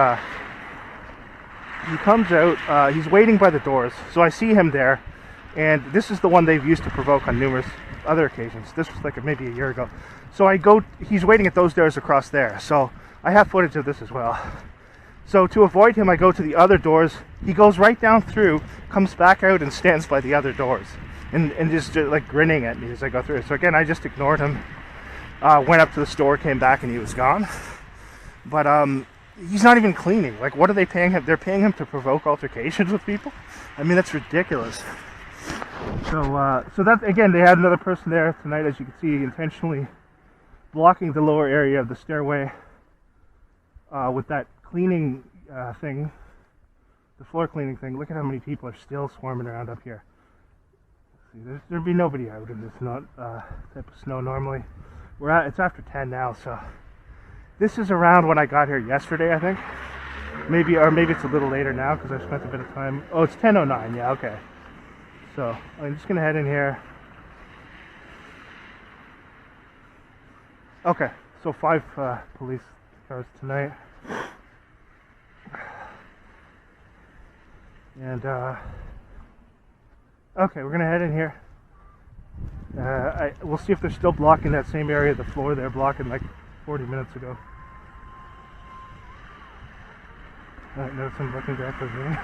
he comes out, he's waiting by the doors, so I see him there, and this is the one they've used to provoke on numerous other occasions. This was like maybe a year ago. So I go, he's waiting at those doors across there, so I have footage of this as well. So to avoid him, I go to the other doors. He goes right down through, comes back out and stands by the other doors, and just like grinning at me as I go through. So again, I just ignored him. Went up to the store, came back, and he was gone. But he's not even cleaning. Like, what are they paying him? They're paying him to provoke altercations with people? I mean, that's ridiculous. So that, again, they had another person there tonight, as you can see, intentionally blocking the lower area of the stairway with that cleaning thing, the floor cleaning thing. Look at how many people are still swarming around up here. See, there'd be nobody out in this type of snow normally. It's after 10 now, so this is around when I got here yesterday, I think. Maybe it's a little later now because I spent a bit of time. Oh, it's 10:09. Yeah, okay. So I'm just gonna head in here. Okay, so 5 police cars tonight, and okay, we're gonna head in here. We'll see if they're still blocking that same area of the floor they're blocking like 40 minutes ago. Alright, notice I'm looking back for me.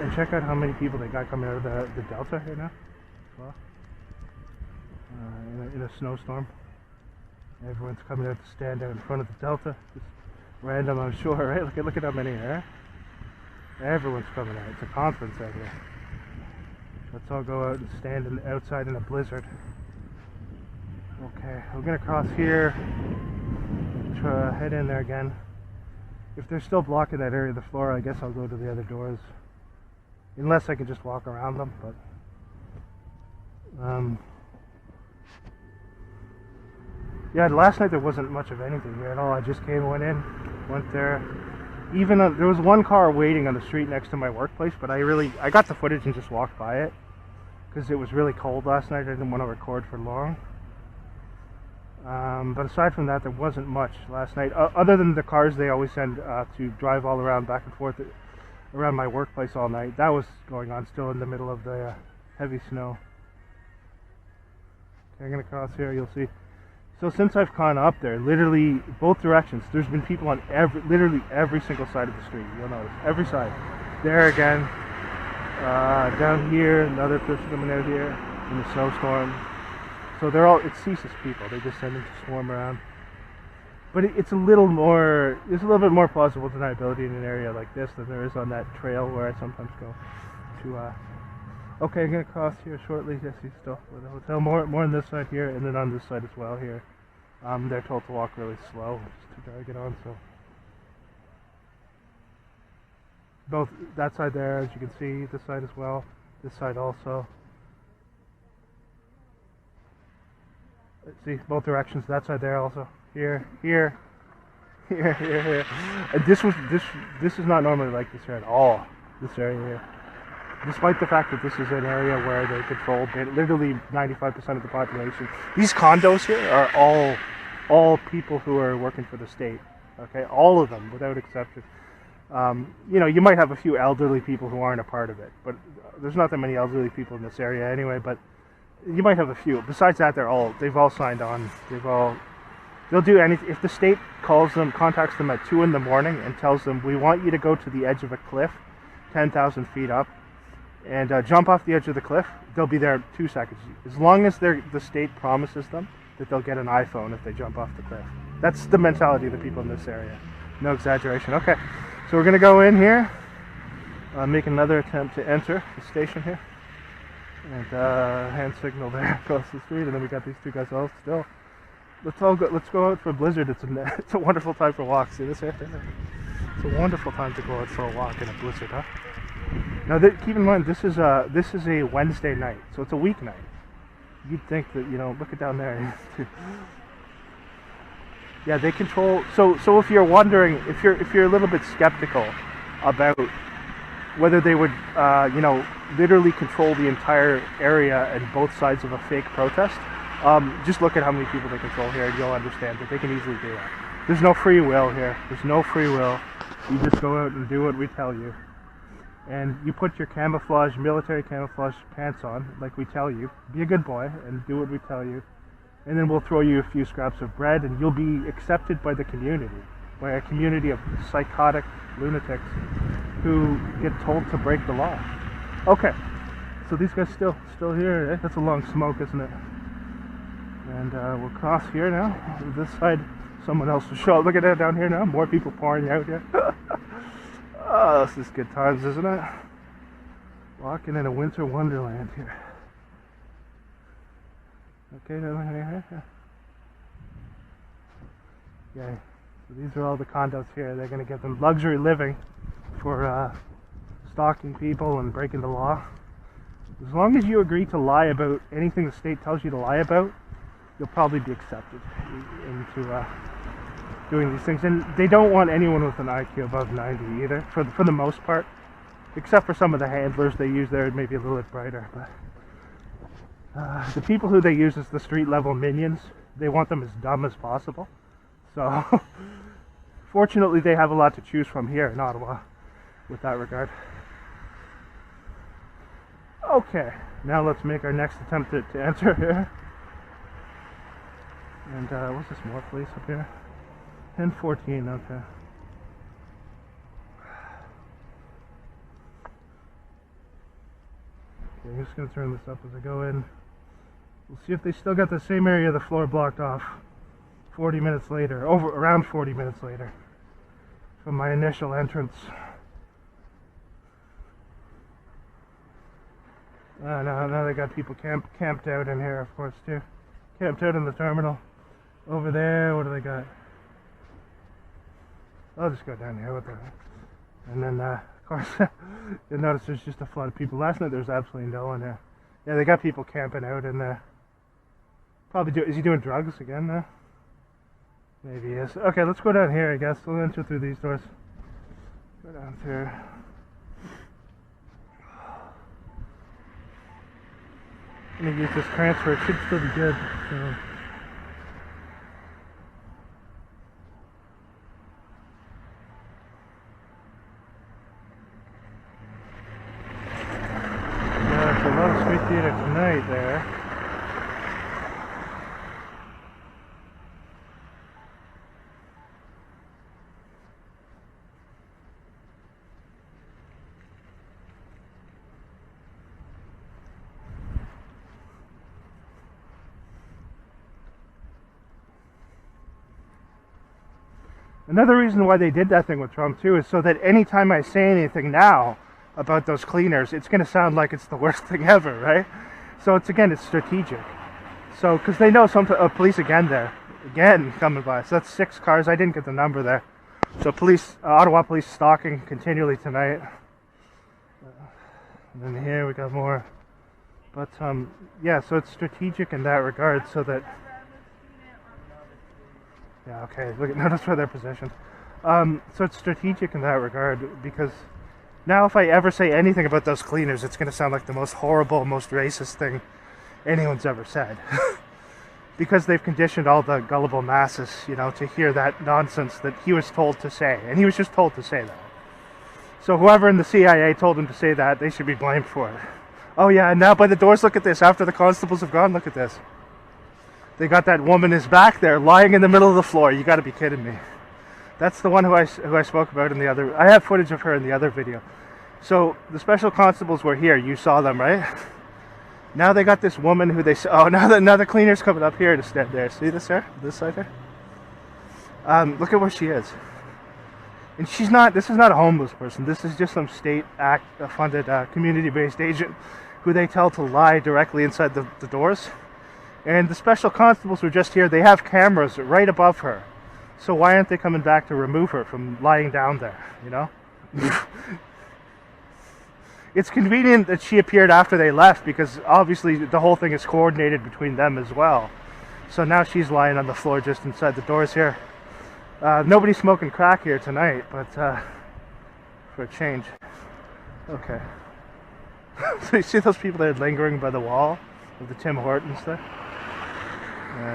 And check out how many people they got coming out of the Delta here now as well. In a snowstorm. Everyone's coming out to stand out in front of the Delta. Just random, I'm sure, right? Look at how many are. Everyone's coming out. It's a conference out here. Let's all go out and stand outside in a blizzard. Okay, we're gonna cross here. Head in there again. If they're still blocking that area of the floor, I guess I'll go to the other doors. Unless I can just walk around them, but yeah, last night there wasn't much of anything here at all. I just went in, went there. Even there was one car waiting on the street next to my workplace, but I got the footage and just walked by it because it was really cold last night. I didn't want to record for long. But aside from that, there wasn't much last night, other than the cars they always send to drive all around back and forth around my workplace all night. That was going on still in the middle of the heavy snow. Okay, I'm gonna cross here. You'll see. So since I've gone up there, literally both directions, there's been people on literally every single side of the street. You'll notice every side. There again, down here, another person coming out here in the snowstorm. So it's CSIS people. They just send them to swarm around. But it's a little bit more plausible deniability in an area like this than there is on that trail where I sometimes go to. Okay, I'm gonna cross here shortly. Yes, he's still with the hotel. More on this side here, and then on this side as well here. They're told to walk really slow just to drag it on. So both that side there, as you can see, this side as well. This side also. Let's see, both directions. That side there also. Here. And this is not normally like this here at all. This area here. Despite the fact that this is an area where they control literally 95% of the population. These condos here are all people who are working for the state. Okay, all of them without exception. You might have a few elderly people who aren't a part of it, but there's not that many elderly people in this area anyway. But you might have a few. Besides that, they've all signed on. They'll do anything. If the state calls them, contacts them at 2 in the morning and tells them, we want you to go to the edge of a cliff, 10,000 feet up, and jump off the edge of the cliff, they'll be there in 2 seconds. As long as the state promises them that they'll get an iPhone if they jump off the cliff. That's the mentality of the people in this area. No exaggeration. Okay, so we're going to go in here, make another attempt to enter the station here, and hand signal there across the street, and then we got these two guys all still. Let's go out for a blizzard. It's a wonderful time for walks. See this here? It's a wonderful time to go out for a walk in a blizzard, huh? Now, keep in mind, this is a Wednesday night, so it's a weeknight. You'd think that, look it down there. Yeah, they control. So if you're wondering, if you're a little bit skeptical about whether they would, literally control the entire area and both sides of a fake protest, just look at how many people they control here, and you'll understand that they can easily do that. There's no free will here. There's no free will. You just go out and do what we tell you. And you put your military camouflage pants on, like we tell you. Be a good boy and do what we tell you. And then we'll throw you a few scraps of bread, and you'll be accepted by the community, by a community of psychotic lunatics who get told to break the law. Okay, so these guys still here. Eh? That's a long smoke, isn't it? And we'll cross here now. This side, someone else will show up. Look at that down here now. More people pouring out here. Oh, this is good times, isn't it? Walking in a winter wonderland here. Okay, yeah. So these are all the condos here. They're going to get them luxury living for stalking people and breaking the law. As long as you agree to lie about anything the state tells you to lie about, you'll probably be accepted into doing these things. And they don't want anyone with an IQ above 90 either, for the most part. Except for some of the handlers they use there, maybe a little bit brighter. But the people who they use as the street level minions, they want them as dumb as possible. So fortunately they have a lot to choose from here in Ottawa with that regard. Okay, now let's make our next attempt to enter here. And what's this, more police up here? 1014, okay. Okay, I'm just going to turn this up as I go in. We'll see if they still got the same area of the floor blocked off 40 minutes later, around 40 minutes later from my initial entrance. Now they got people camped out in here, of course, too. Camped out in the terminal. Over there, what do they got? I'll just go down here with them. And then, of course, you'll notice there's just a flood of people. Last night there was absolutely no one here. Yeah, they got people camping out in there. Probably is he doing drugs again now? Maybe he is. Okay, let's go down here, I guess. We'll enter through these doors. Go down through. I'm going to use this transfer. It should still be good. So. Yeah, it's a lot of street theater tonight there. Another reason why they did that thing with Trump too is so that anytime I say anything now about those cleaners, it's going to sound like it's the worst thing ever, right? So it's strategic. So because they know some police again coming by. So that's 6 cars. I didn't get the number there. So Ottawapolice stalking continually tonight. And then here we got more. But yeah, so it's strategic in that regard, so that. Yeah, okay, notice where they're positioned. So it's strategic in that regard, because now if I ever say anything about those cleaners, it's going to sound like the most horrible, most racist thing anyone's ever said. Because they've conditioned all the gullible masses, to hear that nonsense that he was told to say. And he was just told to say that. So whoever in the CIA told him to say that, they should be blamed for it. Oh yeah, and now by the doors, look at this. After the constables have gone, look at this. They got that woman is back there, lying in the middle of the floor. You got to be kidding me. That's the one who I spoke about in the other. I have footage of her in the other video. So the special constables were here. You saw them, right? Now they got this woman who they. Oh, now the cleaner's coming up here to stand there. See this here? This side here. Look at where she is. And she's not. This is not a homeless person. This is just some state funded community-based agent who they tell to lie directly inside the doors. And the special constables were just here. They have cameras right above her. So why aren't they coming back to remove her from lying down there, you know? It's convenient that she appeared after they left because obviously the whole thing is coordinated between them as well. So now she's lying on the floor just inside the doors here. Nobody's smoking crack here tonight, but for a change. Okay. So you see those people that are lingering by the wall of the Tim Hortons there?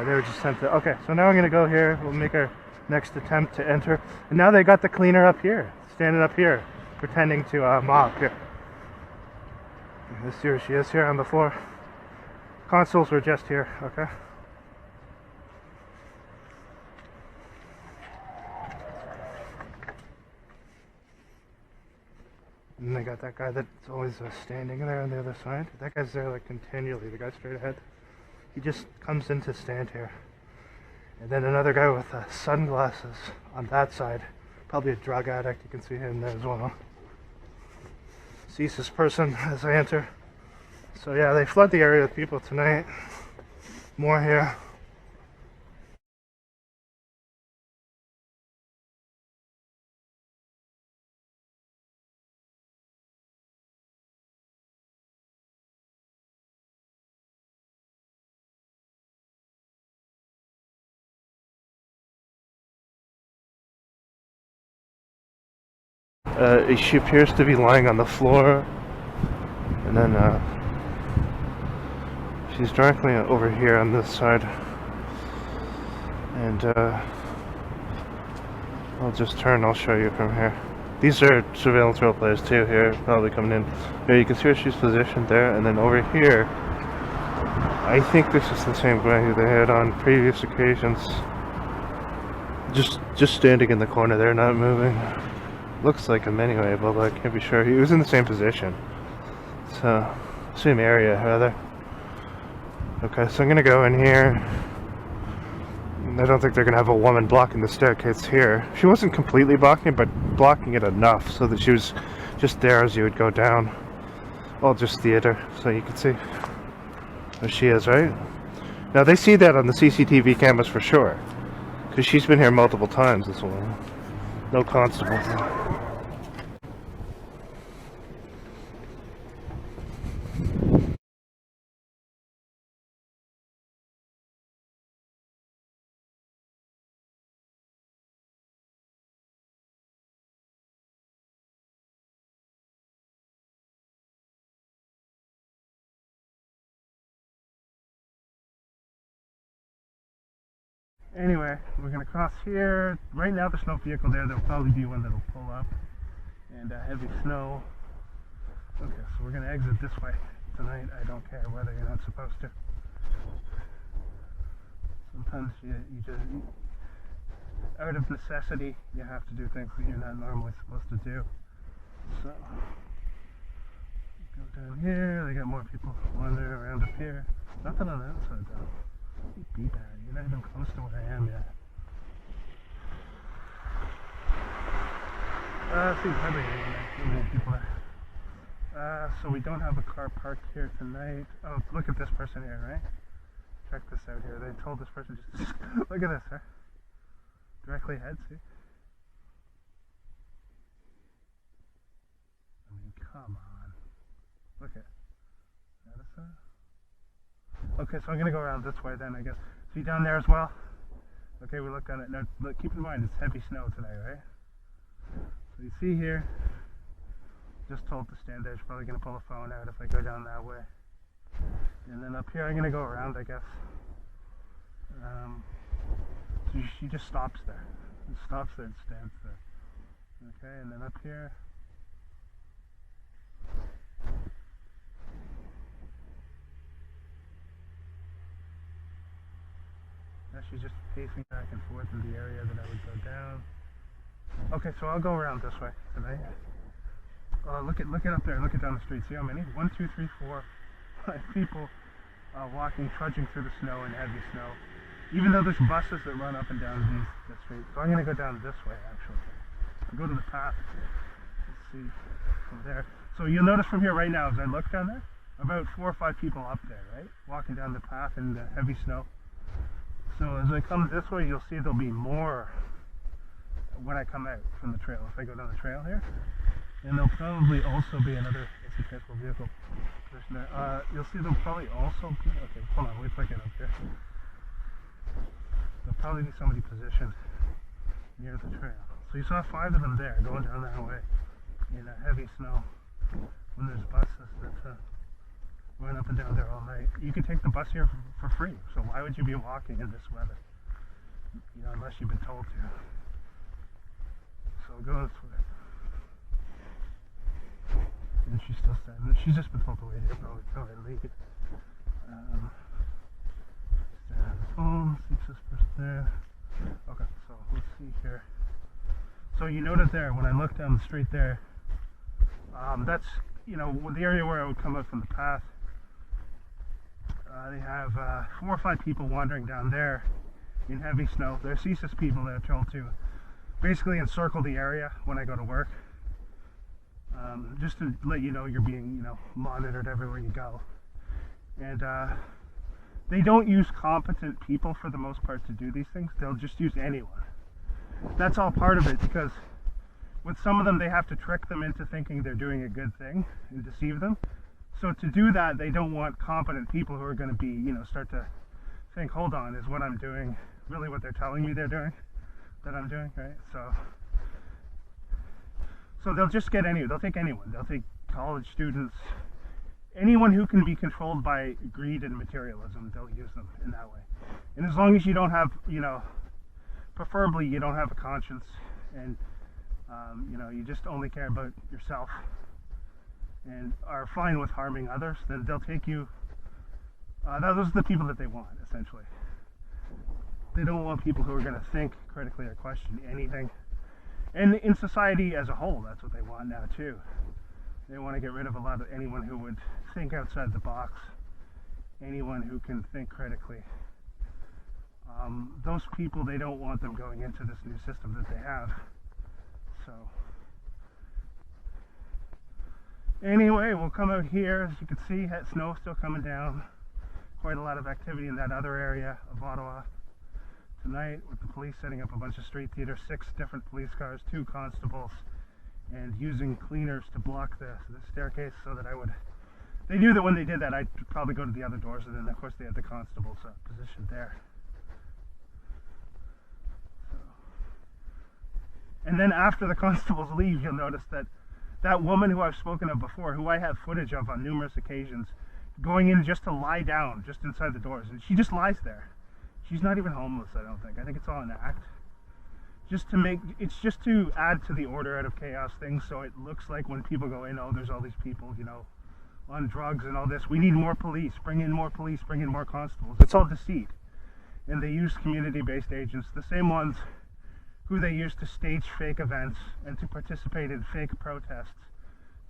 They were just sent to. Okay, so now I'm gonna go here. We'll make our next attempt to enter. And now they got the cleaner up here, standing up here, pretending to mop here. Let's see where she is here on the floor. Constables were just here. Okay. And they got that guy that's always standing there on the other side. That guy's there like continually. The guy straight ahead. He just comes in to stand here. And then another guy with sunglasses on that side. Probably a drug addict. You can see him there as well. CSIS person as I enter. So yeah, they flood the area with people tonight. More here. She appears to be lying on the floor, and then she's directly over here on this side, and I'll just turn, I'll show you from here. These are surveillance role players too here, probably coming in. Here you can see where she's positioned there, and then over here, I think this is the same guy who they had on previous occasions. Just standing in the corner there, not moving. Looks like him anyway, but I can't be sure. He was in the same position. So, same area, rather. Okay, so I'm gonna go in here. I don't think they're gonna have a woman blocking the staircase here. She wasn't completely blocking it, but blocking it enough so that she was just there as you would go down. Well, just theater, so you can see. There she is, right? Now, they see that on the CCTV cameras for sure. Because she's been here multiple times as well. No constables. Anyway, we're gonna cross here. Right now there's no vehicle there. There'll probably be one that'll pull up. And heavy snow. Okay, so we're gonna exit this way tonight. I don't care whether you're not supposed to. Sometimes you just, out of necessity, you have to do things that you're not normally supposed to do. So, go down here. They got more people wandering around up here. Nothing on that side though. Be bad. You're not even close to where I am yet. Seems hardly any people there. So we don't have a car parked here tonight. Oh, look at this person here, right? Check this out here. They told this person just look at this, huh? Directly ahead, see? I mean, come on. Look at notice that? Okay, so I'm gonna go around this way then, I guess. See down there as well? Okay, we look at it. Now, look, keep in mind, it's heavy snow today, right? So you see here, just told to stand there. She's probably gonna pull a phone out if I go down that way. And then up here, I'm gonna go around, I guess. So she just stops there. It stops there and stands there. Okay, and then up here. Now she's just pacing back and forth in the area that I would go down. Okay, so I'll go around this way tonight. Look it up there. Look it down the street. See how many? 1, 2, 3, 4, 5 people walking, trudging through the snow and heavy snow. Even though there's buses that run up and down the street. So I'm going to go down this way, actually. I'll go to the path. Let's see from there. So you'll notice from here right now, as I look down there, about 4 or 5 people up there, right? Walking down the path in the heavy snow. So as I come this way, you'll see there'll be more when I come out from the trail. If I go down the trail here. And there'll probably also be another transport vehicle. You'll see there'll probably also be, okay, hold on, wait till I get up here. There'll probably be somebody positioned near the trail. So you saw 5 of them there going down that way in heavy snow when there's buses that run up and down there all night. You can take the bus here for free, so why would you be walking in this weather? You know, unless you've been told to. So go this way. And she's still standing. She's just been told to wait here probably until I leave. Stand on his phone, sees this person there. Okay, so let's see here. So you noted there, when I look down the street there, that's, you know, the area where I would come out from the path. They have 4 or 5 people wandering down there in heavy snow. They're CSIS people that are told to basically encircle the area when I go to work. Just to let you know you're being, you know, monitored everywhere you go. And they don't use competent people for the most part to do these things. They'll just use anyone. That's all part of it, because with some of them they have to trick them into thinking they're doing a good thing and deceive them. So to do that, they don't want competent people who are going to be, you know, start to think, hold on, is what I'm doing really what they're telling me they're doing, that I'm doing, right? So they'll just get they'll take anyone. They'll take college students, anyone who can be controlled by greed and materialism, they'll use them in that way. And as long as you don't have, you know, preferably you don't have a conscience, and you know, you just only care about yourself and are fine with harming others, then they'll take you. Those are the people that they want, essentially. They don't want people who are going to think critically or question anything. And in society as a whole, that's what they want now too. They want to get rid of anyone who would think outside the box, anyone who can think critically. Those people, they don't want them going into this new system that they have. So anyway, we'll come out here. As you can see, snow still coming down. Quite a lot of activity in that other area of Ottawa tonight, with the police setting up a bunch of street theater, 6 different police cars, 2 constables, and using cleaners to block the staircase so that they knew that when they did that I'd probably go to the other doors, and then of course they had the constables positioned there. So. And then after the constables leave, you'll notice that that woman who I've spoken of before, who I have footage of on numerous occasions, going in just to lie down just inside the doors, and she just lies there. She's not even homeless, I don't think. I think it's all an act. It's just to add to the order out of chaos thing, so it looks like when people go in, oh, there's all these people, you know, on drugs and all this. We need more police, bring in more constables. It's all deceit. And they use community-based agents, the same ones who they use to stage fake events and to participate in fake protests,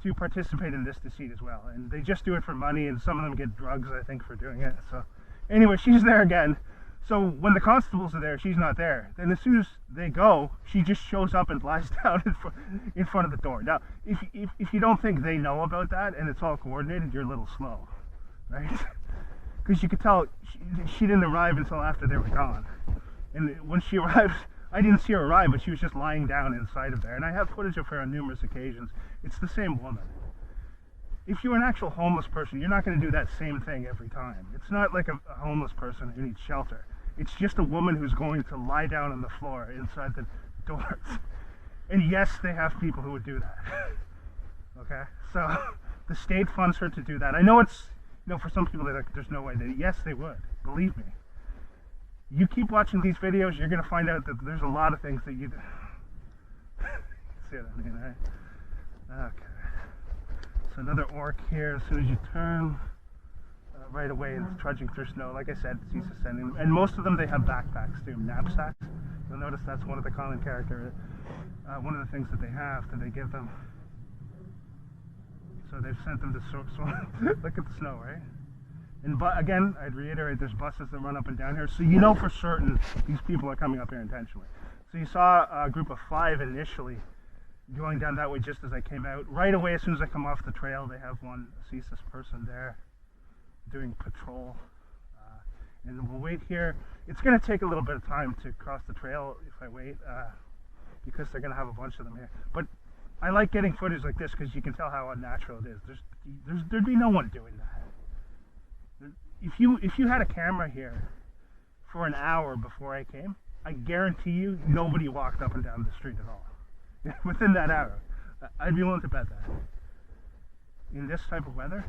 to participate in this deceit as well. And they just do it for money, and some of them get drugs, I think, for doing it. So anyway, she's there again. So when the constables are there, she's not there. Then as soon as they go, she just shows up and lies down in front of the door. Now, if you don't think they know about that and it's all coordinated, you're a little slow, right? Because you could tell she didn't arrive until after they were gone. And when she arrived, I didn't see her arrive, but she was just lying down inside of there. And I have footage of her on numerous occasions. It's the same woman. If you're an actual homeless person, you're not going to do that same thing every time. It's not like a homeless person who needs shelter. It's just a woman who's going to lie down on the floor inside the doors. And yes, they have people who would do that. Okay? So the state funds her to do that. I know it's, you know, for some people there's no way that, yes, they would. Believe me. You keep watching these videos, you're going to find out that there's a lot of things that you do. See what I mean, right? Okay. So another orc here. As soon as you turn right away and trudging through snow. Like I said, CSIS sending them. And most of them, they have backpacks too, knapsacks. You'll notice that's one of the common character, one of the things that they have, that they give them. So they've sent them to look at the snow, right? And again, I'd reiterate, there's buses that run up and down here, so you know for certain these people are coming up here intentionally. So you saw a group of 5 initially going down that way just as I came out. Right away, as soon as I come off the trail, they have one CSIS person there doing patrol. And we'll wait here. It's going to take a little bit of time to cross the trail if I wait, because they're going to have a bunch of them here. But I like getting footage like this because you can tell how unnatural it is. There'd be no one doing that. If you had a camera here for an hour before I came, I guarantee you nobody walked up and down the street at all. Within that hour. I'd be willing to bet that. In this type of weather.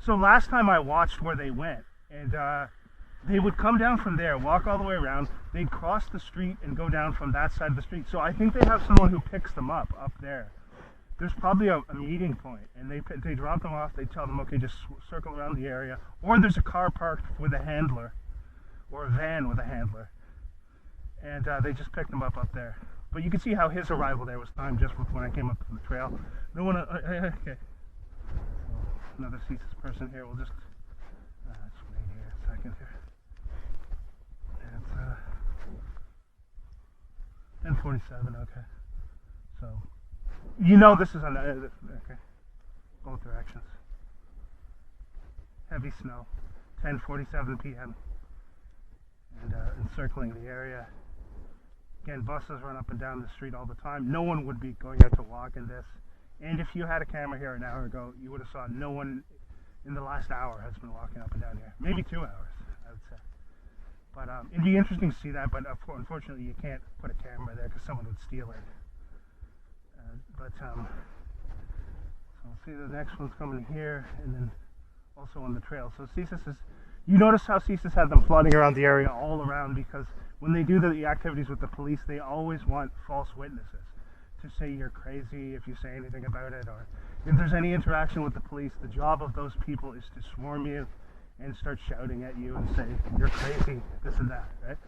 So last time I watched where they went, and they would come down from there, walk all the way around, they'd cross the street and go down from that side of the street. So I think they have someone who picks them up there. There's probably a meeting point, and they drop them off, they tell them, okay, just circle around the area. Or there's a car parked with a handler, or a van with a handler. And they just pick them up there. But you can see how his arrival there was timed just when I came up to the trail. No one, okay. So another CSIS person here. We'll just wait here a second here. It's 10:47. Okay. So you know this is okay. Both directions. Heavy snow. 10:47 p.m. and encircling the area. Again, buses run up and down the street all the time. No one would be going out to walk in this. And if you had a camera here an hour ago, you would have saw no one in the last hour has been walking up and down here. Maybe 2 hours, I would say. But it'd be interesting to see that, but unfortunately you can't put a camera there because someone would steal it. So we'll see the next one's coming here, and then also on the trail. So CSIS is, you notice how CSIS had them flooding around the area all around, because when they do the activities with the police, they always want false witnesses to say you're crazy if you say anything about it, or if there's any interaction with the police, the job of those people is to swarm you and start shouting at you and say you're crazy, this and that, right?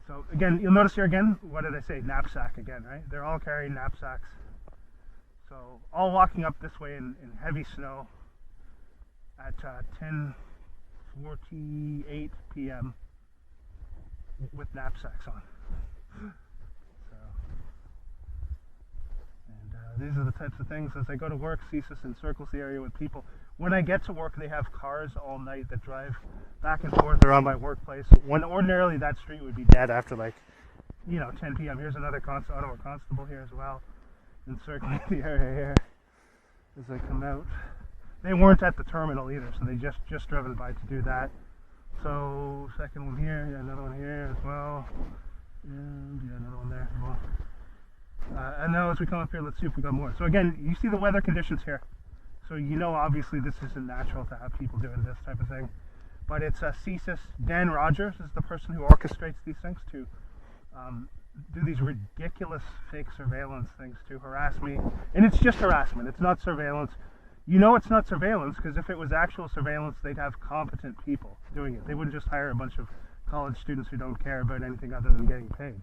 So again, you'll notice here again, what did I say? Knapsack again, right? They're all carrying knapsacks. So all walking up this way in heavy snow at 10:48 p.m. with knapsacks on. These are the types of things. As I go to work, CSIS encircles the area with people. When I get to work, they have cars all night that drive back and forth around my workplace. When ordinarily that street would be dead after 10 p.m. Here's another Ottawa constable here as well, encircling the area here as I come out. They weren't at the terminal either, so they just driven by to do that. So second one here, another one here as well, and another one there as well. And now as we come up here, let's see if we got more. So again, you see the weather conditions here. So you know obviously this isn't natural to have people doing this type of thing. But it's CSIS. Dan Rogers is the person who orchestrates these things to do these ridiculous fake surveillance things to harass me. And it's just harassment. It's not surveillance. You know it's not surveillance because if it was actual surveillance, they'd have competent people doing it. They wouldn't just hire a bunch of college students who don't care about anything other than getting paid.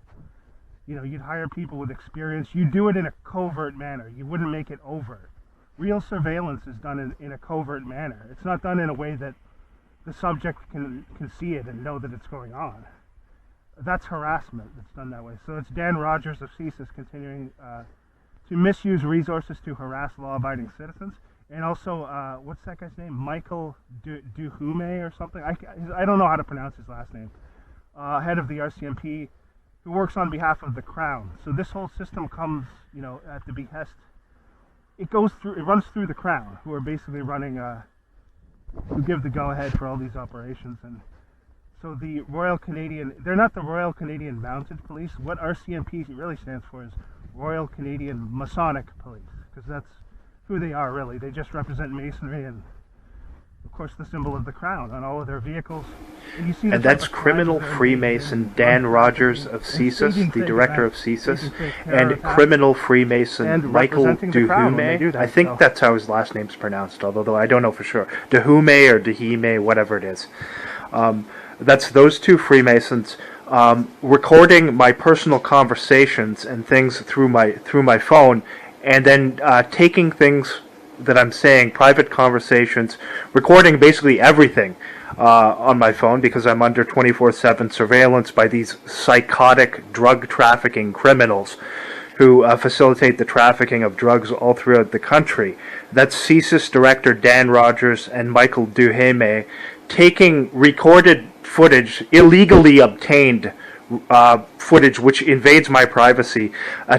You know, you'd hire people with experience. You do it in a covert manner. You wouldn't make it overt. Real surveillance is done in a covert manner. It's not done in a way that the subject can see it and know that it's going on. That's harassment that's done that way. So it's Dan Rogers of CSIS continuing to misuse resources to harass law-abiding citizens. And also, what's that guy's name? Michael Duhume or something? I don't know how to pronounce his last name. Head of the RCMP, who works on behalf of the Crown. So this whole system comes, at the behest. It runs through the Crown, who are basically running, who give the go-ahead for all these operations. And so the Royal Canadian, they're not the Royal Canadian Mounted Police. What RCMP really stands for is Royal Canadian Masonic Police, because that's who they are really. They just represent masonry and of course, the symbol of the crown on all of their vehicles. And, you see the And type that's of crimes criminal they're Freemason engaged in, Dan Rogers drug of trafficking, CSIS, staging the fake director of events, CSIS, staging fake terror and attacks, criminal Freemason and Michael representing the crown when they do Duhume. that, I think so. that's how his last name's pronounced, although I don't know for sure. Duhume or Duhime, whatever it is. That's those two Freemasons recording my personal conversations and things through my phone, and then taking things that I'm saying, private conversations, recording basically everything on my phone because I'm under 24/7 surveillance by these psychotic drug trafficking criminals who facilitate the trafficking of drugs all throughout the country. That's CSIS Director Dan Rogers and Michael Duheme taking recorded footage, illegally obtained footage which invades my privacy,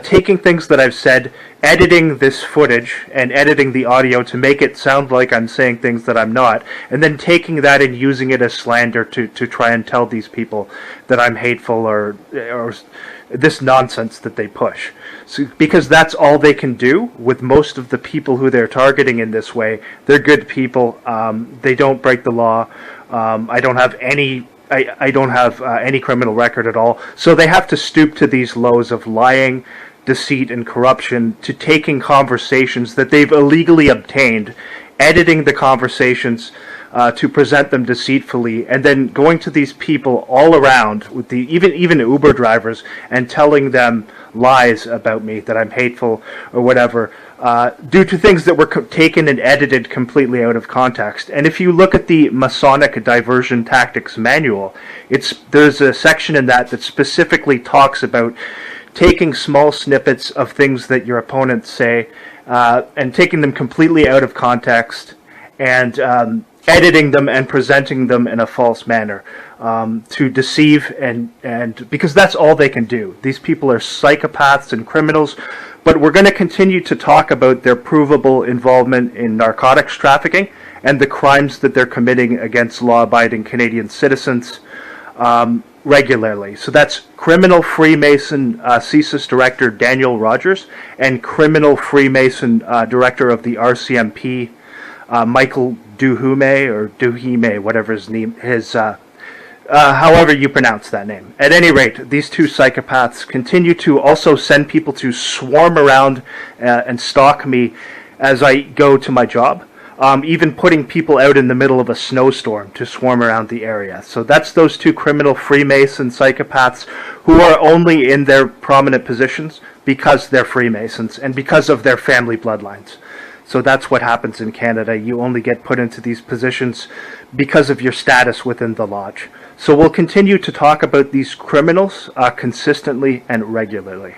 taking things that I've said, editing this footage and editing the audio to make it sound like I'm saying things that I'm not, and then taking that and using it as slander to try and tell these people that I'm hateful or this nonsense that they push. So, because that's all they can do with most of the people who they're targeting in this way. They're good people. They don't break the law. I don't have any criminal record at all. So they have to stoop to these lows of lying, deceit, and corruption, to taking conversations that they've illegally obtained, editing the conversations to present them deceitfully, and then going to these people all around, with the even Uber drivers, and telling them lies about me, that I'm hateful or whatever, due to things that were taken and edited completely out of context. And if you look at the Masonic Diversion Tactics Manual, there's a section in that specifically talks about taking small snippets of things that your opponents say and taking them completely out of context and editing them and presenting them in a false manner to deceive and because that's all they can do. These people are psychopaths and criminals, but we're going to continue to talk about their provable involvement in narcotics trafficking and the crimes that they're committing against law-abiding Canadian citizens regularly. So that's criminal Freemason CSIS Director Daniel Rogers and criminal Freemason Director of the RCMP Michael Duhume or Duhime, whatever his name is, however you pronounce that name. At any rate, these two psychopaths continue to also send people to swarm around and stalk me as I go to my job, even putting people out in the middle of a snowstorm to swarm around the area. So that's those two criminal Freemason psychopaths who are only in their prominent positions because they're Freemasons and because of their family bloodlines. So that's what happens in Canada. You only get put into these positions because of your status within the lodge. So we'll continue to talk about these criminals consistently and regularly.